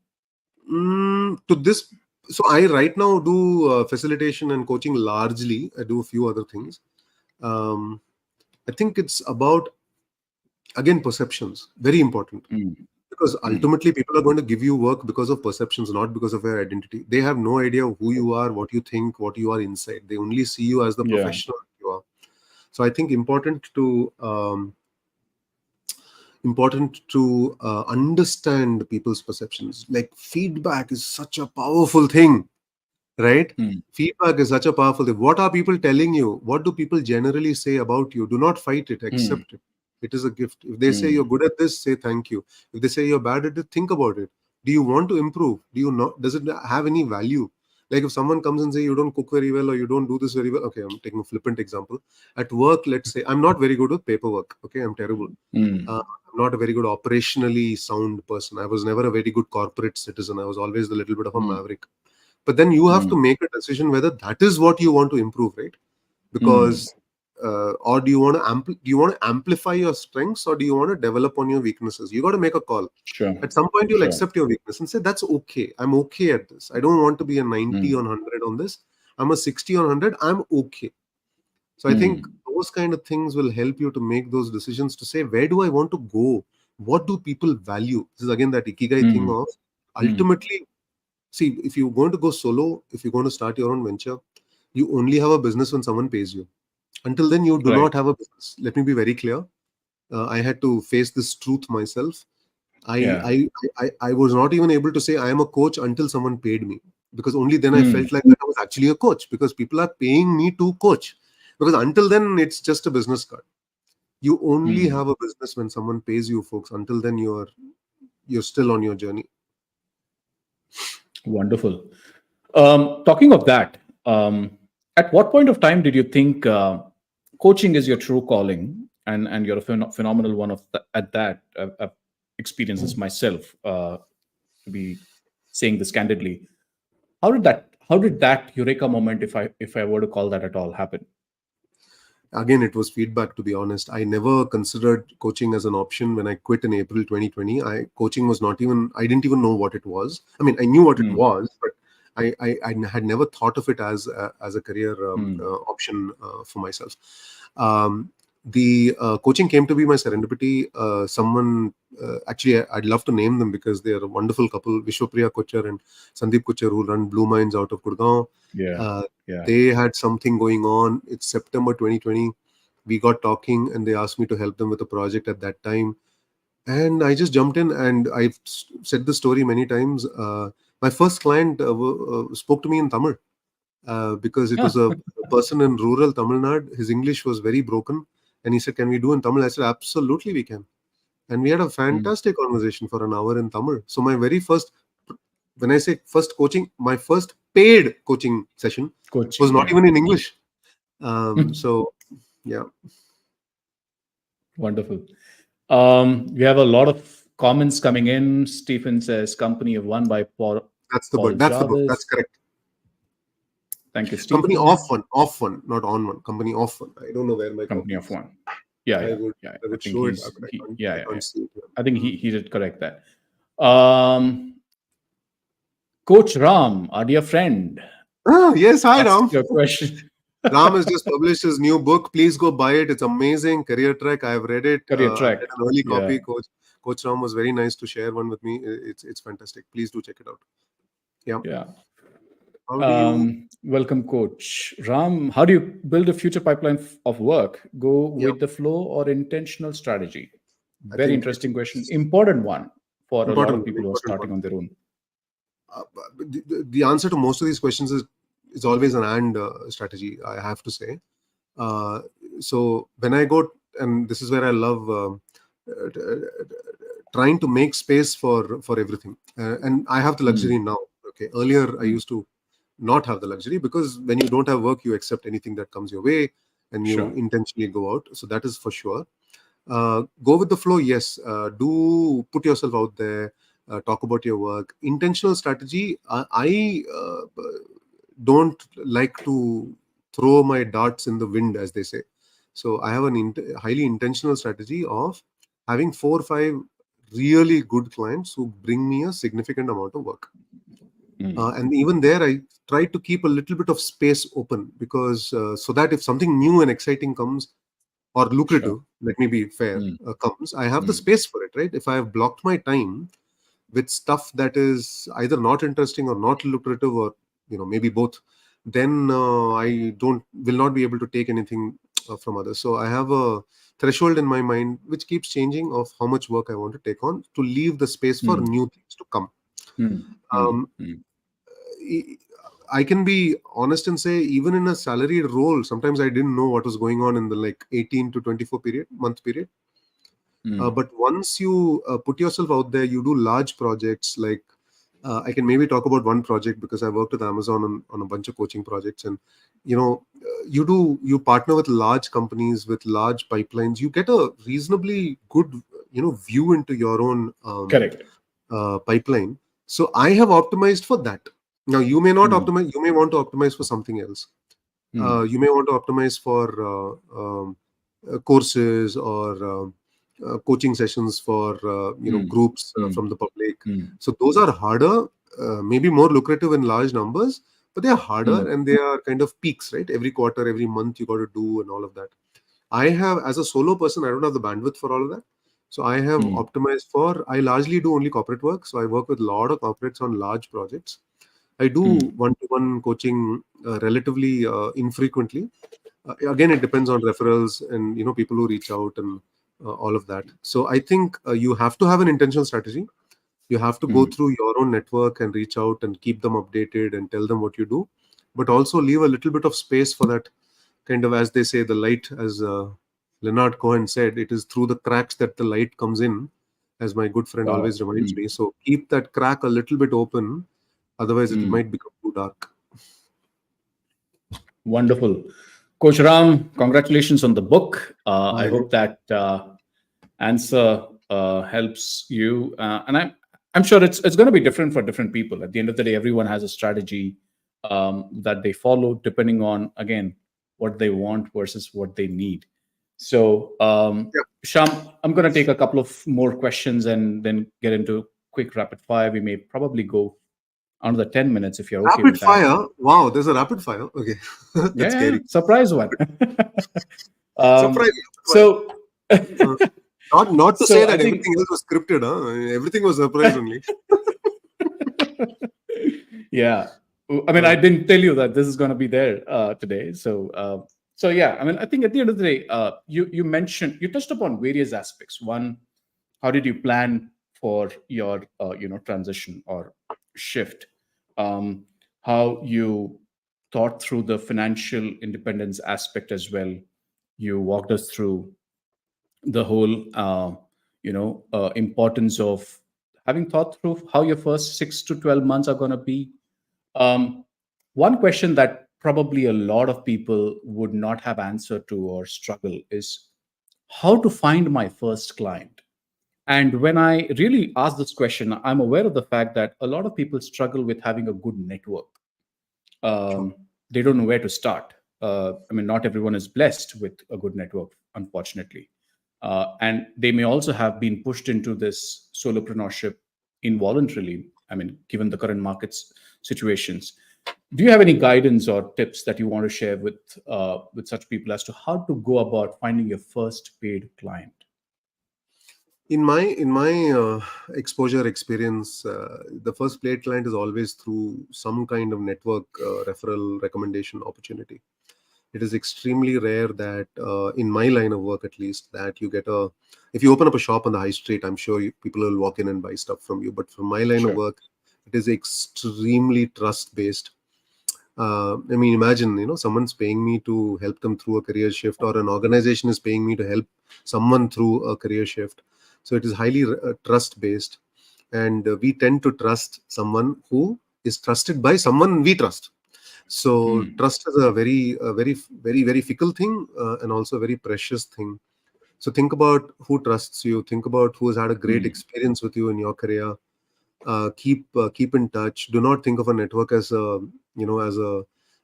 To this, so I right now do facilitation and coaching largely. I do a few other things. Um, I think it's about, again, perceptions. Very important. Mm, Because mm, ultimately, people are going to give you work because of perceptions, not because of your identity. They have no idea who you are, what you think, what you are inside. They only see you as the yeah. professional you are. So I think important to understand people's perceptions. Like, feedback is such a powerful thing, right? Mm, Feedback is such a powerful thing. What are people telling you? What do people generally say about you? Do not fight it, mm, accept it. It is a gift. If they say you're mm, good at this, say thank you. If they say you're bad at it, think about it. Do you want to improve? Do you not? Does it have any value? Like, if someone comes and say you don't cook very well, or you don't do this very well. Okay, I'm taking a flippant example. At work, let's say I'm not very good with paperwork. Okay, I'm terrible. mm, I'm not a very good operationally sound person. I was never a very good corporate citizen. I was always a little bit of a mm, maverick. But then you have to mm, make a decision whether that is what you want to improve, right? mm. Because or do you want to amplify your strengths, or do you want to develop on your weaknesses? You got to make a call. Sure. At some point, you'll Sure. accept your weakness and say, that's okay. I'm okay at this. I don't want to be a 90 Mm, on 100 on this. I'm a 60 on 100. I'm okay. So I think mm, those kind of things will help you to make those decisions, to say, where do I want to go? What do people value? This is again that ikigai thing mm, of, mm. ultimately, see, if you're going to go solo, if you're going to start your own venture, you only have a business when someone pays you. Until then, you do not Right. have a business. Let me be very clear. I had to face this truth myself. I, Yeah. I I was not even able to say I am a coach until someone paid me, because only then I Mm, felt like that I was actually a coach, because people are paying me to coach. Because until then, it's just a business card. You only mm. have a business when someone pays you, folks. Until then, you're still on your journey. Wonderful. Talking of that, at what point of time did you think coaching is your true calling, and you're a phenomenal one at that? I've experienced this myself. To be saying this candidly, how did that eureka moment, if I were to call that at all, happen? Again, it was feedback, to be honest. I never considered coaching as an option when I quit in April 2020. Coaching was not even, I didn't even know what it was. I mean, I knew what it Mm, was, but I had never thought of it as a career mm, option for myself. The coaching came to be my serendipity. Someone, actually, I'd love to name them because they are a wonderful couple, Vishwapriya Kochar and Sandeep Kochar, who run Blue Minds out of Gurgaon. yeah, Uh, yeah. they had something going on. It's September 2020. We got talking, and they asked me to help them with a project at that time. And I just jumped in, and I've said the story many times. My first client spoke to me in Tamil, because it Yeah. was a person in rural Tamil Nadu. His English was very broken. And he said, "Can we do in Tamil?" I said, "Absolutely, we can." And we had a Mm. fantastic conversation for an hour in Tamil. So my very first, when I say first coaching, my first paid coaching session was Coaching, not yeah. even in English. So yeah, Wonderful. We have a lot of comments coming in. Stephen says, "Company of One by Paul that's the book. Paul That's the book. That's Jarvis." correct. Thank you, Company off Stephen. one, not on one. Company off one. I don't know where my Company copy of is. one. Yeah, I yeah, would yeah. I I would think show it, he's but he. I Yeah, yeah, yeah. can't see it here. I think he did correct that. Coach Ram, our dear friend, Yes, hi asked Ram. your question. Ram has just published his new book. Please go buy it. It's amazing. Career Trek. I've read it. Career I've track. read an early Yeah, copy. Coach Ram was very nice to share one with me. It's fantastic. Please do check it out. Yeah. yeah. How do you? Welcome, Coach Ram. How do you build a future pipeline of work? Go Yeah. with the flow or intentional strategy? I Very think interesting question. it's Important one for a lot important of one. people who are Important one. starting on their own. The answer to most of these questions is always an and strategy. I have to say. Uh, so when I go, and this is where I love trying to make space for everything. And I have the luxury Hmm. now. Okay, earlier I Hmm. used to not have the luxury because when you don't have work, you accept anything that comes your way, and you Sure. intentionally go out. So that is for sure. Go with the flow. Yes, do put yourself out there. Talk about your work. Intentional strategy. I don't like to throw my darts in the wind, as they say. So I have an highly intentional strategy of having 4 or 5 really good clients who bring me a significant amount of work. Hmm. And even there, I try to keep a little bit of space open because so that if something new and exciting comes or lucrative, Sure. let me be fair, Hmm. comes, I have the Hmm. space for it, right? If I have blocked my time with stuff that is either not interesting or not lucrative or maybe both, then I don't will not be able to take anything from others. So I have a threshold in my mind which keeps changing of how much work I want to take on to leave the space for Hmm. new things to come. Hmm. Hmm. um, Hmm. I can be honest and say, even in a salaried role, sometimes I didn't know what was going on in the like 18 to 24 month period. Hmm. But once you put yourself out there, you do large projects. Like I can maybe talk about one project because I worked with Amazon on a bunch of coaching projects, and you partner with large companies with large pipelines. You get a reasonably good view into your own Correct. pipeline. So I have optimized for that. Now you may not Hmm. optimize. You may want to optimize for something else. Hmm. You may want to optimize for courses or coaching sessions for Hmm. groups Hmm. from the public. Hmm. So those are harder, maybe more lucrative in large numbers, but they are Hmm. harder and they are kind of peaks, right? Every quarter, every month, you got to do and all of that. I have, as a solo person, I don't have the bandwidth for all of that. So I have Hmm. optimized for, I largely do only corporate work. So I work with a lot of corporates on large projects. I Hmm. do one-to-one coaching relatively infrequently. Again, it depends on referrals and people who reach out and all of that. So I think you have to have an intentional strategy. You have to go Hmm. through your own network and reach out and keep them updated and tell them what you do, but also leave a little bit of space for that kind of, as they say, the light, as Leonard Cohen said, it is through the cracks that the light comes in, as my good friend Wow. always reminds Hmm. me. So keep that crack a little bit open, otherwise it Hmm. might become too dark. Wonderful. Coach Ram, congratulations on the book. I Really. hope that answer helps you. And I'm sure it's going to be different for different people. At the end of the day, everyone has a strategy that they follow depending on, again, what they want versus what they need. So, Yeah. Sham, I'm going to take a couple of more questions and then get into quick rapid fire. We may probably go another 10 minutes if you're okay Rapid with that. fire. Wow, there's a rapid fire. Okay. Yeah, That's yeah, scary. surprise one. um, Surprising. so, Uh, not to say so I that think, everything else was scripted, huh? Everything was surprise only. yeah. I mean, I Uh, didn't tell you that this is going to be there today. So yeah. I mean, I think at the end of the day, you mentioned you touched upon various aspects. One, how did you plan for your transition or shift? Um, how you thought through the financial independence aspect as well. You walked us through the whole importance of having thought through how your first 6 to 12 months are going to be. um, One question that probably a lot of people would not have answer to or struggle is how to find my first client. And when I really ask this question, I'm aware of the fact that a lot of people struggle with having a good network. sure. um, they don't know where to start. I mean, not everyone is blessed with a good network, unfortunately. And they may also have been pushed into this solopreneurship involuntarily. I mean, given the current markets situations, do you have any guidance or tips that you want to share with such people as to how to go about finding your first paid client? In my exposure experience, the first paid client is always through some kind of network referral recommendation opportunity. It is extremely rare that in my line of work, at least, that you get a, if you open up a shop on the high street, I'm sure people will walk in and buy stuff from you. But for my line of Sure. work, it is extremely trust based. I mean, imagine, someone's paying me to help them through a career shift, or an organization is paying me to help someone through a career shift. So it is highly trust based, and we tend to trust someone who is trusted by someone we trust. So Hmm. trust is a very fickle thing, and also a very precious thing. So think about who trusts you. Think about who has had a great Hmm. experience with you in your career. Keep in touch. Do not think of a network as a,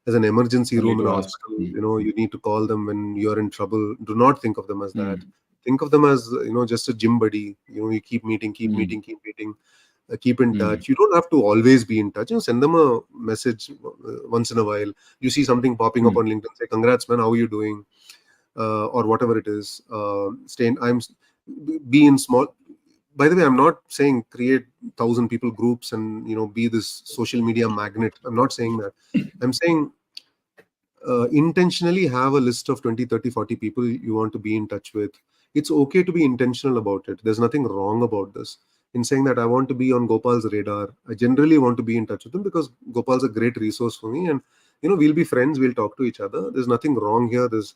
as an emergency Only room in to a ask. hospital. Hmm. You need to call them when you're in trouble. Do not think of them as that. Hmm. Think of them as, just a gym buddy. You keep meeting, Hmm. keep meeting. Keep in Hmm. touch. You don't have to always be in touch. Send them a message once in a while. You see something popping up Hmm. on LinkedIn, say, "Congrats, man! How are you doing?" Or whatever it is. Stay in. Be in small. By the way, I'm not saying create 1,000 people groups and be this social media magnet. I'm not saying that. I'm saying intentionally have a list of 20, 30, 40 people you want to be in touch with. It's okay to be intentional about it. There's nothing wrong about this. In saying that, I want to be on Gopal's radar. I generally want to be in touch with him because Gopal's a great resource for me, and we'll be friends. We'll talk to each other. There's nothing wrong here. There's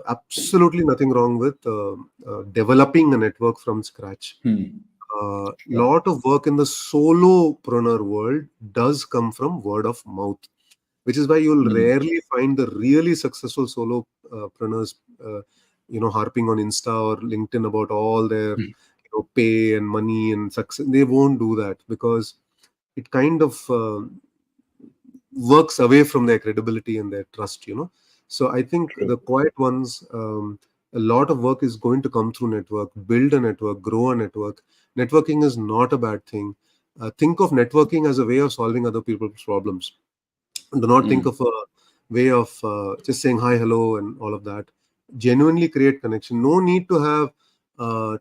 absolutely nothing wrong with developing a network from scratch. Hmm. Sure. Lot of work in the solopreneur world does come from word of mouth, which is why you'll Hmm. rarely find the really successful solopreneurs, harping on Insta or LinkedIn about all their, Hmm. pay and money and success. They won't do that because it kind of works away from their credibility and their trust. So I think True. the quiet ones, a lot of work is going to come through network. Build a network, grow a network. Networking is not a bad thing. Think of networking as a way of solving other people's problems. Do not think Hmm. of a way of just saying hi, hello, and all of that. Genuinely create connection. No need to have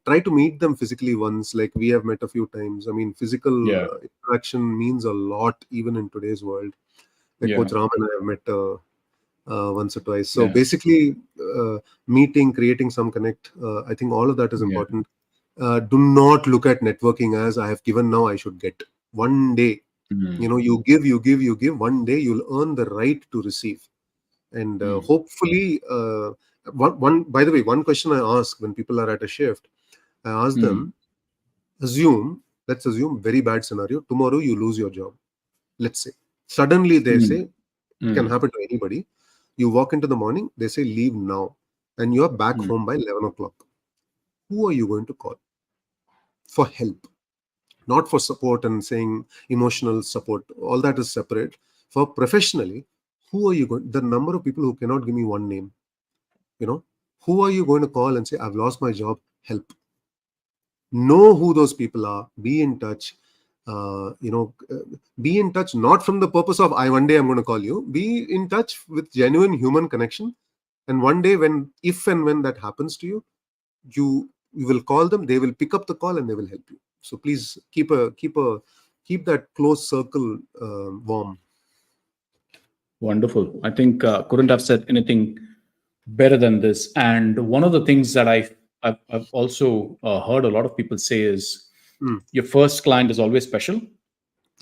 try to meet them physically once, like we have met a few times. I mean, physical Yeah. interaction means a lot even in today's world. Like Yeah. Coach Ram and I have met once or twice. So Yeah. basically, meeting, creating some connect. I think all of that is Yeah. important. Do not look at networking as I have given, now I should get. One day, Hmm. you give, you give, you give. One day you'll earn the right to receive. And Hmm. hopefully, one, by the way, one question I ask when people are at a shift, I ask Hmm. them, let's assume very bad scenario. Tomorrow you lose your job. Let's say suddenly they Hmm. say, it can Hmm. happen to anybody. You walk into the morning, they say leave now, and you're back Hmm. home by 11 o'clock. Who are you going to call for help? Not for support and saying emotional support. All that is separate. For professionally, who are you going? The number of people who cannot give me one name, you know, who are you going to call and say, I've lost my job, help? Know who those people are. Be in touch. Be in touch not from the purpose of I one day I'm going to call you. Be in touch with genuine human connection. And one day, when if and when that happens to you, you will call them. They will pick up the call and they will help you. So please keep that close circle warm. Wonderful. I think couldn't have said anything better than this. And one of the things that I've also heard a lot of people say is Mm, your first client is always special.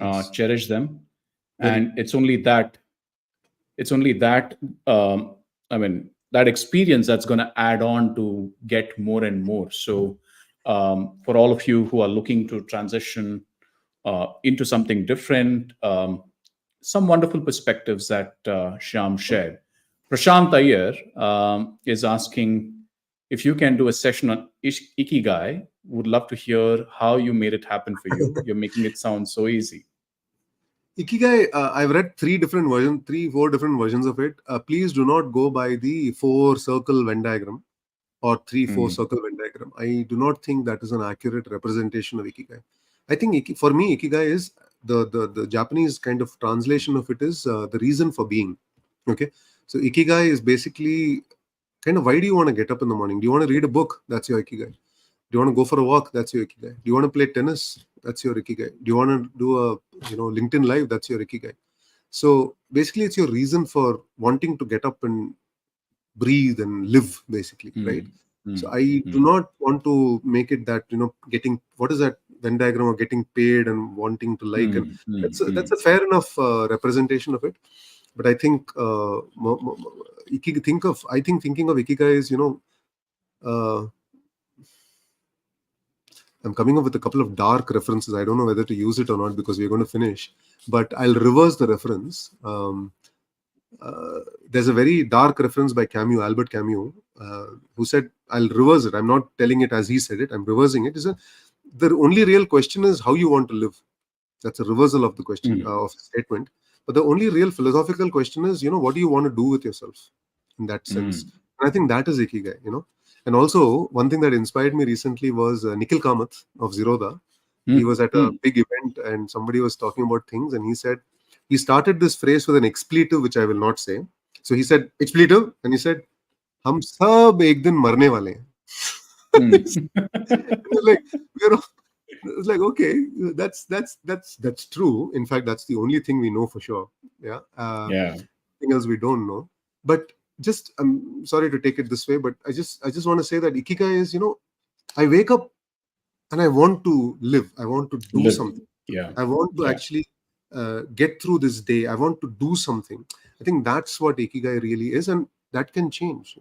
yes, Cherish them, very. and it's only that I mean that experience that's going to add on to get more and more. So for all of you who are looking to transition into something different, some wonderful perspectives that Shyam shared. Prashant Iyer is asking if you can do a session on Ikigai. Would love to hear how you made it happen for you. You're making it sound so easy. Ikigai, I've read three, four different versions of it. Please do not go by the four circle Venn diagram or three, four Mm, circle Venn diagram. I do not think that is an accurate representation of Ikigai. I think for me, Ikigai is the Japanese kind of translation of it is the reason for being. Okay. So Ikigai is basically kind of, why do you want to get up in the morning? Do you want to read a book? That's your Ikigai. Do you want to go for a walk? That's your Ikigai. Do you want to play tennis? That's your Ikigai. Do you want to do a LinkedIn live? That's your Ikigai. So basically, it's your reason for wanting to get up and breathe and live, basically, right? mm, So mm, I do mm, not want to make it that getting, what is that Venn diagram of getting paid and wanting to like, and mm, mm, that's mm, a fair enough representation of it. But I think I think thinking of Ikigai is uh, I'm coming up with a couple of dark references. I don't know whether to use it or not because we're going to finish, but I'll reverse the reference. Uh, there's a very dark reference by Albert Camus, who said, I'll reverse it. I'm not telling it as he said it. I'm reversing it. Is that the only real question is how you want to live. That's a reversal of the question mm, of the statement. But the only real philosophical question is, what do you want to do with yourself in that sense? mm, And I think that is Ikigai. And also, one thing that inspired me recently was Nikhil Kamath of Zerodha. He was mm, at a mm. big event and somebody was talking about things, and he said, he started this phrase with an expletive, which I will not say. So he said, expletive, and he said, "Hum sab ek din marne wale hain." Mm. It was like, it was like, okay, that's true. In fact, that's the only thing we know for sure. Yeah. Yeah. Thing else we don't know. But just, I'm sorry to take it this way, but I just want to say that Ikigai is, I wake up and I want to live. I want to do Live. something. Yeah. I want to Yeah. actually get through this day. I want to do something. I think that's what Ikigai really is, and that can change.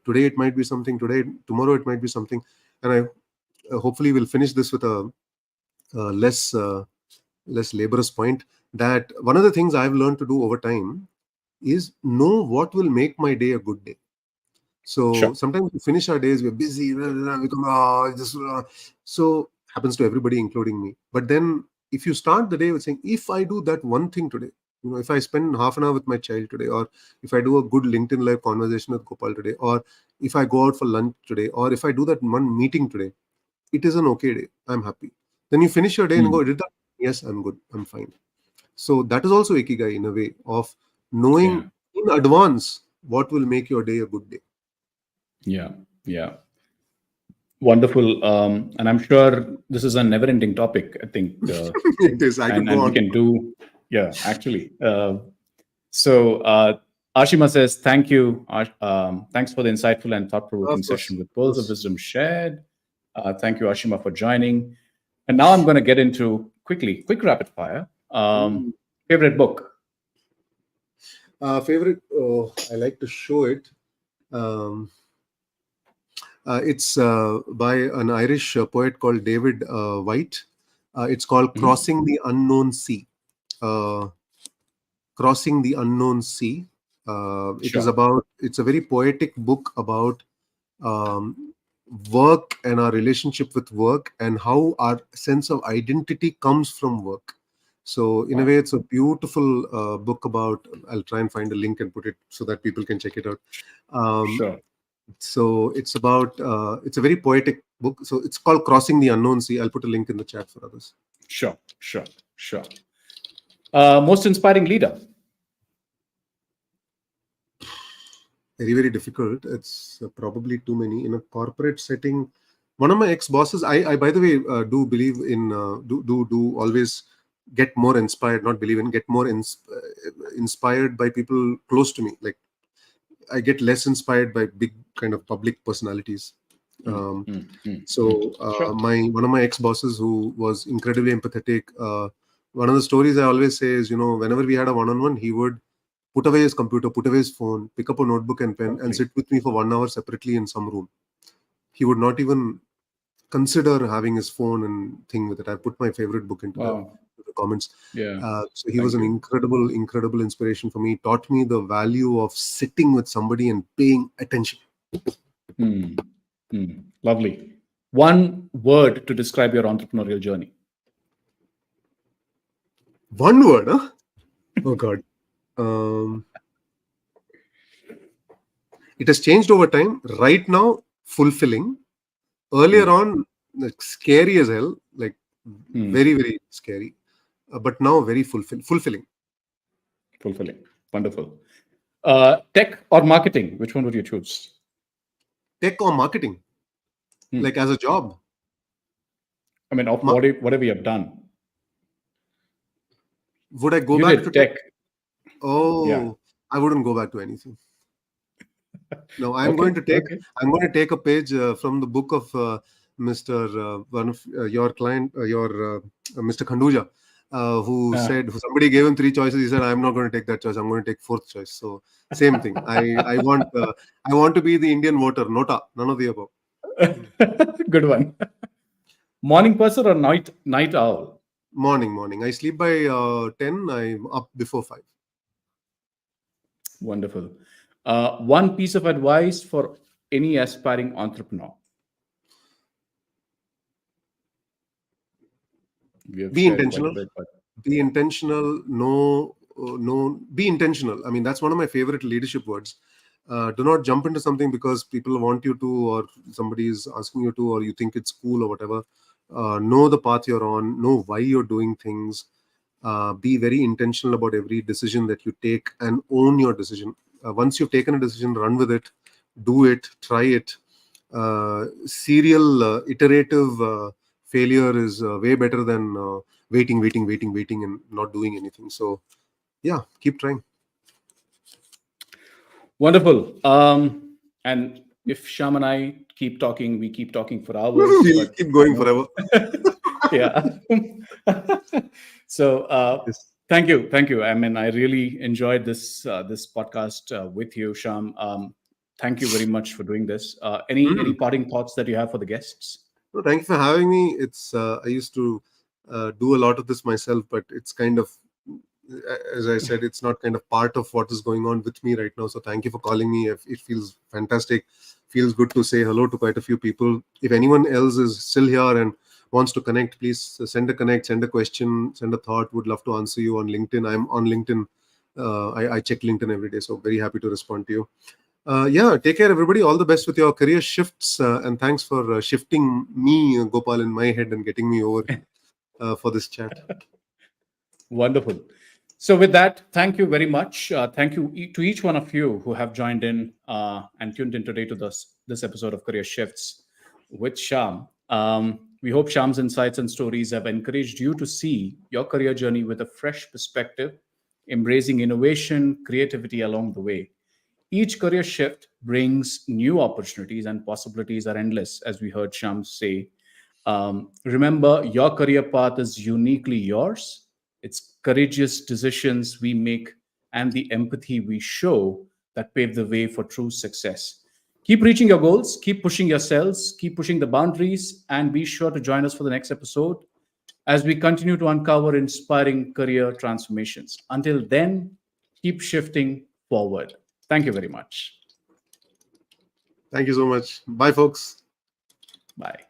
Today it might be something. Tomorrow it might be something. And I hopefully will finish this with a less laborious point. That one of the things I've learned to do over time is know what will make my day a good day. So Sure. sometimes we finish our days, we're busy, blah, blah, blah, we come, so happens to everybody, including me. But then if you start the day with saying, if I do that one thing today, if I spend half an hour with my child today, or if I do a good LinkedIn live conversation with Gopal today, or if I go out for lunch today, or if I do that one meeting today, it is an okay day. I'm happy. Then you finish your day and Mm. go, did that? Yes, I'm good. I'm fine. So that is also Ikigai in a way of knowing Yeah. in advance what will make your day a good day. Yeah. Yeah. Wonderful. And I'm sure this is a never-ending topic. I think, It is. I could go and we on. can do. Yeah. Actually. So Ashima says, "Thank you. Thanks for the insightful and thought-provoking Of session course. with Of pearls of course. wisdom shared." Thank you, Ashima, for joining. And now I'm going to get into quick rapid fire. Mm. Favorite book? Favorite? Oh, I like to show it. Um, it's by an Irish poet called David White. It's called Mhm. Crossing the Unknown Sea. Uh, Crossing the Unknown Sea. Sure. It's a very poetic book about um, work and our relationship with work and how our sense of identity comes from work. So in a way, Wow. it's a beautiful book about. I'll try and find a link and put it so that people can check it out. Um, Sure. so it's about. It's a very poetic book. So it's called Crossing the Unknown Sea. I'll put a link in the chat for others. Sure. Sure. Sure. Most inspiring leader? Very difficult. It's probably too many in a corporate setting. One of my ex bosses, I by the way do believe in do always get more inspired, not believe in, get more inspired by people close to me. Like I get less inspired by big kind of public personalities. Mm, um, mm, mm, mm. so Sure. my one of my ex bosses who was incredibly empathetic, one of the stories I always say is, whenever we had a one-on-one, he would put away his computer, put away his phone, pick up a notebook and pen, and Lovely. sit with me for 1 hour separately in some room. He would not even consider having his phone and thing with it. I put my favorite book into Wow. the comments. Yeah. So he was Thank an you. incredible inspiration for me. Taught me the value of sitting with somebody and paying attention. Mm, mm. Lovely. One word to describe your entrepreneurial journey. One word, huh? Oh God. Um, it has changed over time. Right now, fulfilling. Earlier on, like, scary as hell, like very, very scary. But now very fulfilling. Fulfilling. Wonderful. Tech or marketing? Which one would you choose? Tech or marketing, like as a job. I mean, of Ma- whatever you have done. Would I go You back to did tech? tech. Yeah. Oh, I wouldn't go back to anything. No, Okay. Okay. I'm going to take a page from the book of Mr. One of your client, Mr. Khanduja, who somebody gave him three choices. He said, "I'm not going to take that choice. I'm going to take fourth choice." So same thing. I want to be the Indian voter. Nota, none of the above. Good one. Morning person or night owl? Morning. I sleep by 10. I'm up before 5. Wonderful. One piece of advice for any aspiring entrepreneur. We have Be shared quite a intentional. bit, but Be intentional. No, be intentional. I mean, that's one of my favorite leadership words. Do not jump into something because people want you to, or somebody is asking you to, or you think it's cool or whatever. Know the path you're on. Know why you're doing things. Be very intentional about every decision that you take and own your decision. Once you've taken a decision, run with it, do it, try it. Serial iterative failure is way better than waiting and not doing anything. So yeah, keep trying. wonderful. And if Shyam and I keep talking, we keep talking for hours. We'll But keep I going know, forever. yeah. So Yes. thank you. I mean, I really enjoyed this podcast with you, Shyam. Thank you very much for doing this. Any Mm. parting thoughts that you have for the guests? No, thank you for having me. It's I used to do a lot of this myself, but it's kind of, as I said, it's not kind of part of what is going on with me right now. So thank you for calling me. It feels fantastic. Feels good to say hello to quite a few people. If anyone else is still here and wants to connect, please send a connect, send a question, send a thought. Would love to answer you on LinkedIn. I'm on LinkedIn. I check LinkedIn every day, so very happy to respond to you. Yeah, take care, everybody. All the best with your career shifts, and thanks for shifting me, Gopal, in my head and getting me over for this chat. Wonderful. So, with that, thank you very much. Thank you to each one of you who have joined in and tuned in today to this episode of Career Shifts with Shyam. We hope Shyam's insights and stories have encouraged you to see your career journey with a fresh perspective, embracing innovation, creativity along the way. Each career shift brings new opportunities, and possibilities are endless, as we heard Shyam say. Remember, your career path is uniquely yours. It's courageous decisions we make and the empathy we show that pave the way for true success. Keep reaching your goals, keep pushing yourselves, keep pushing the boundaries, and be sure to join us for the next episode as we continue to uncover inspiring career transformations. Until then, keep shifting forward. Thank you very much. Thank you so much. Bye, folks. Bye.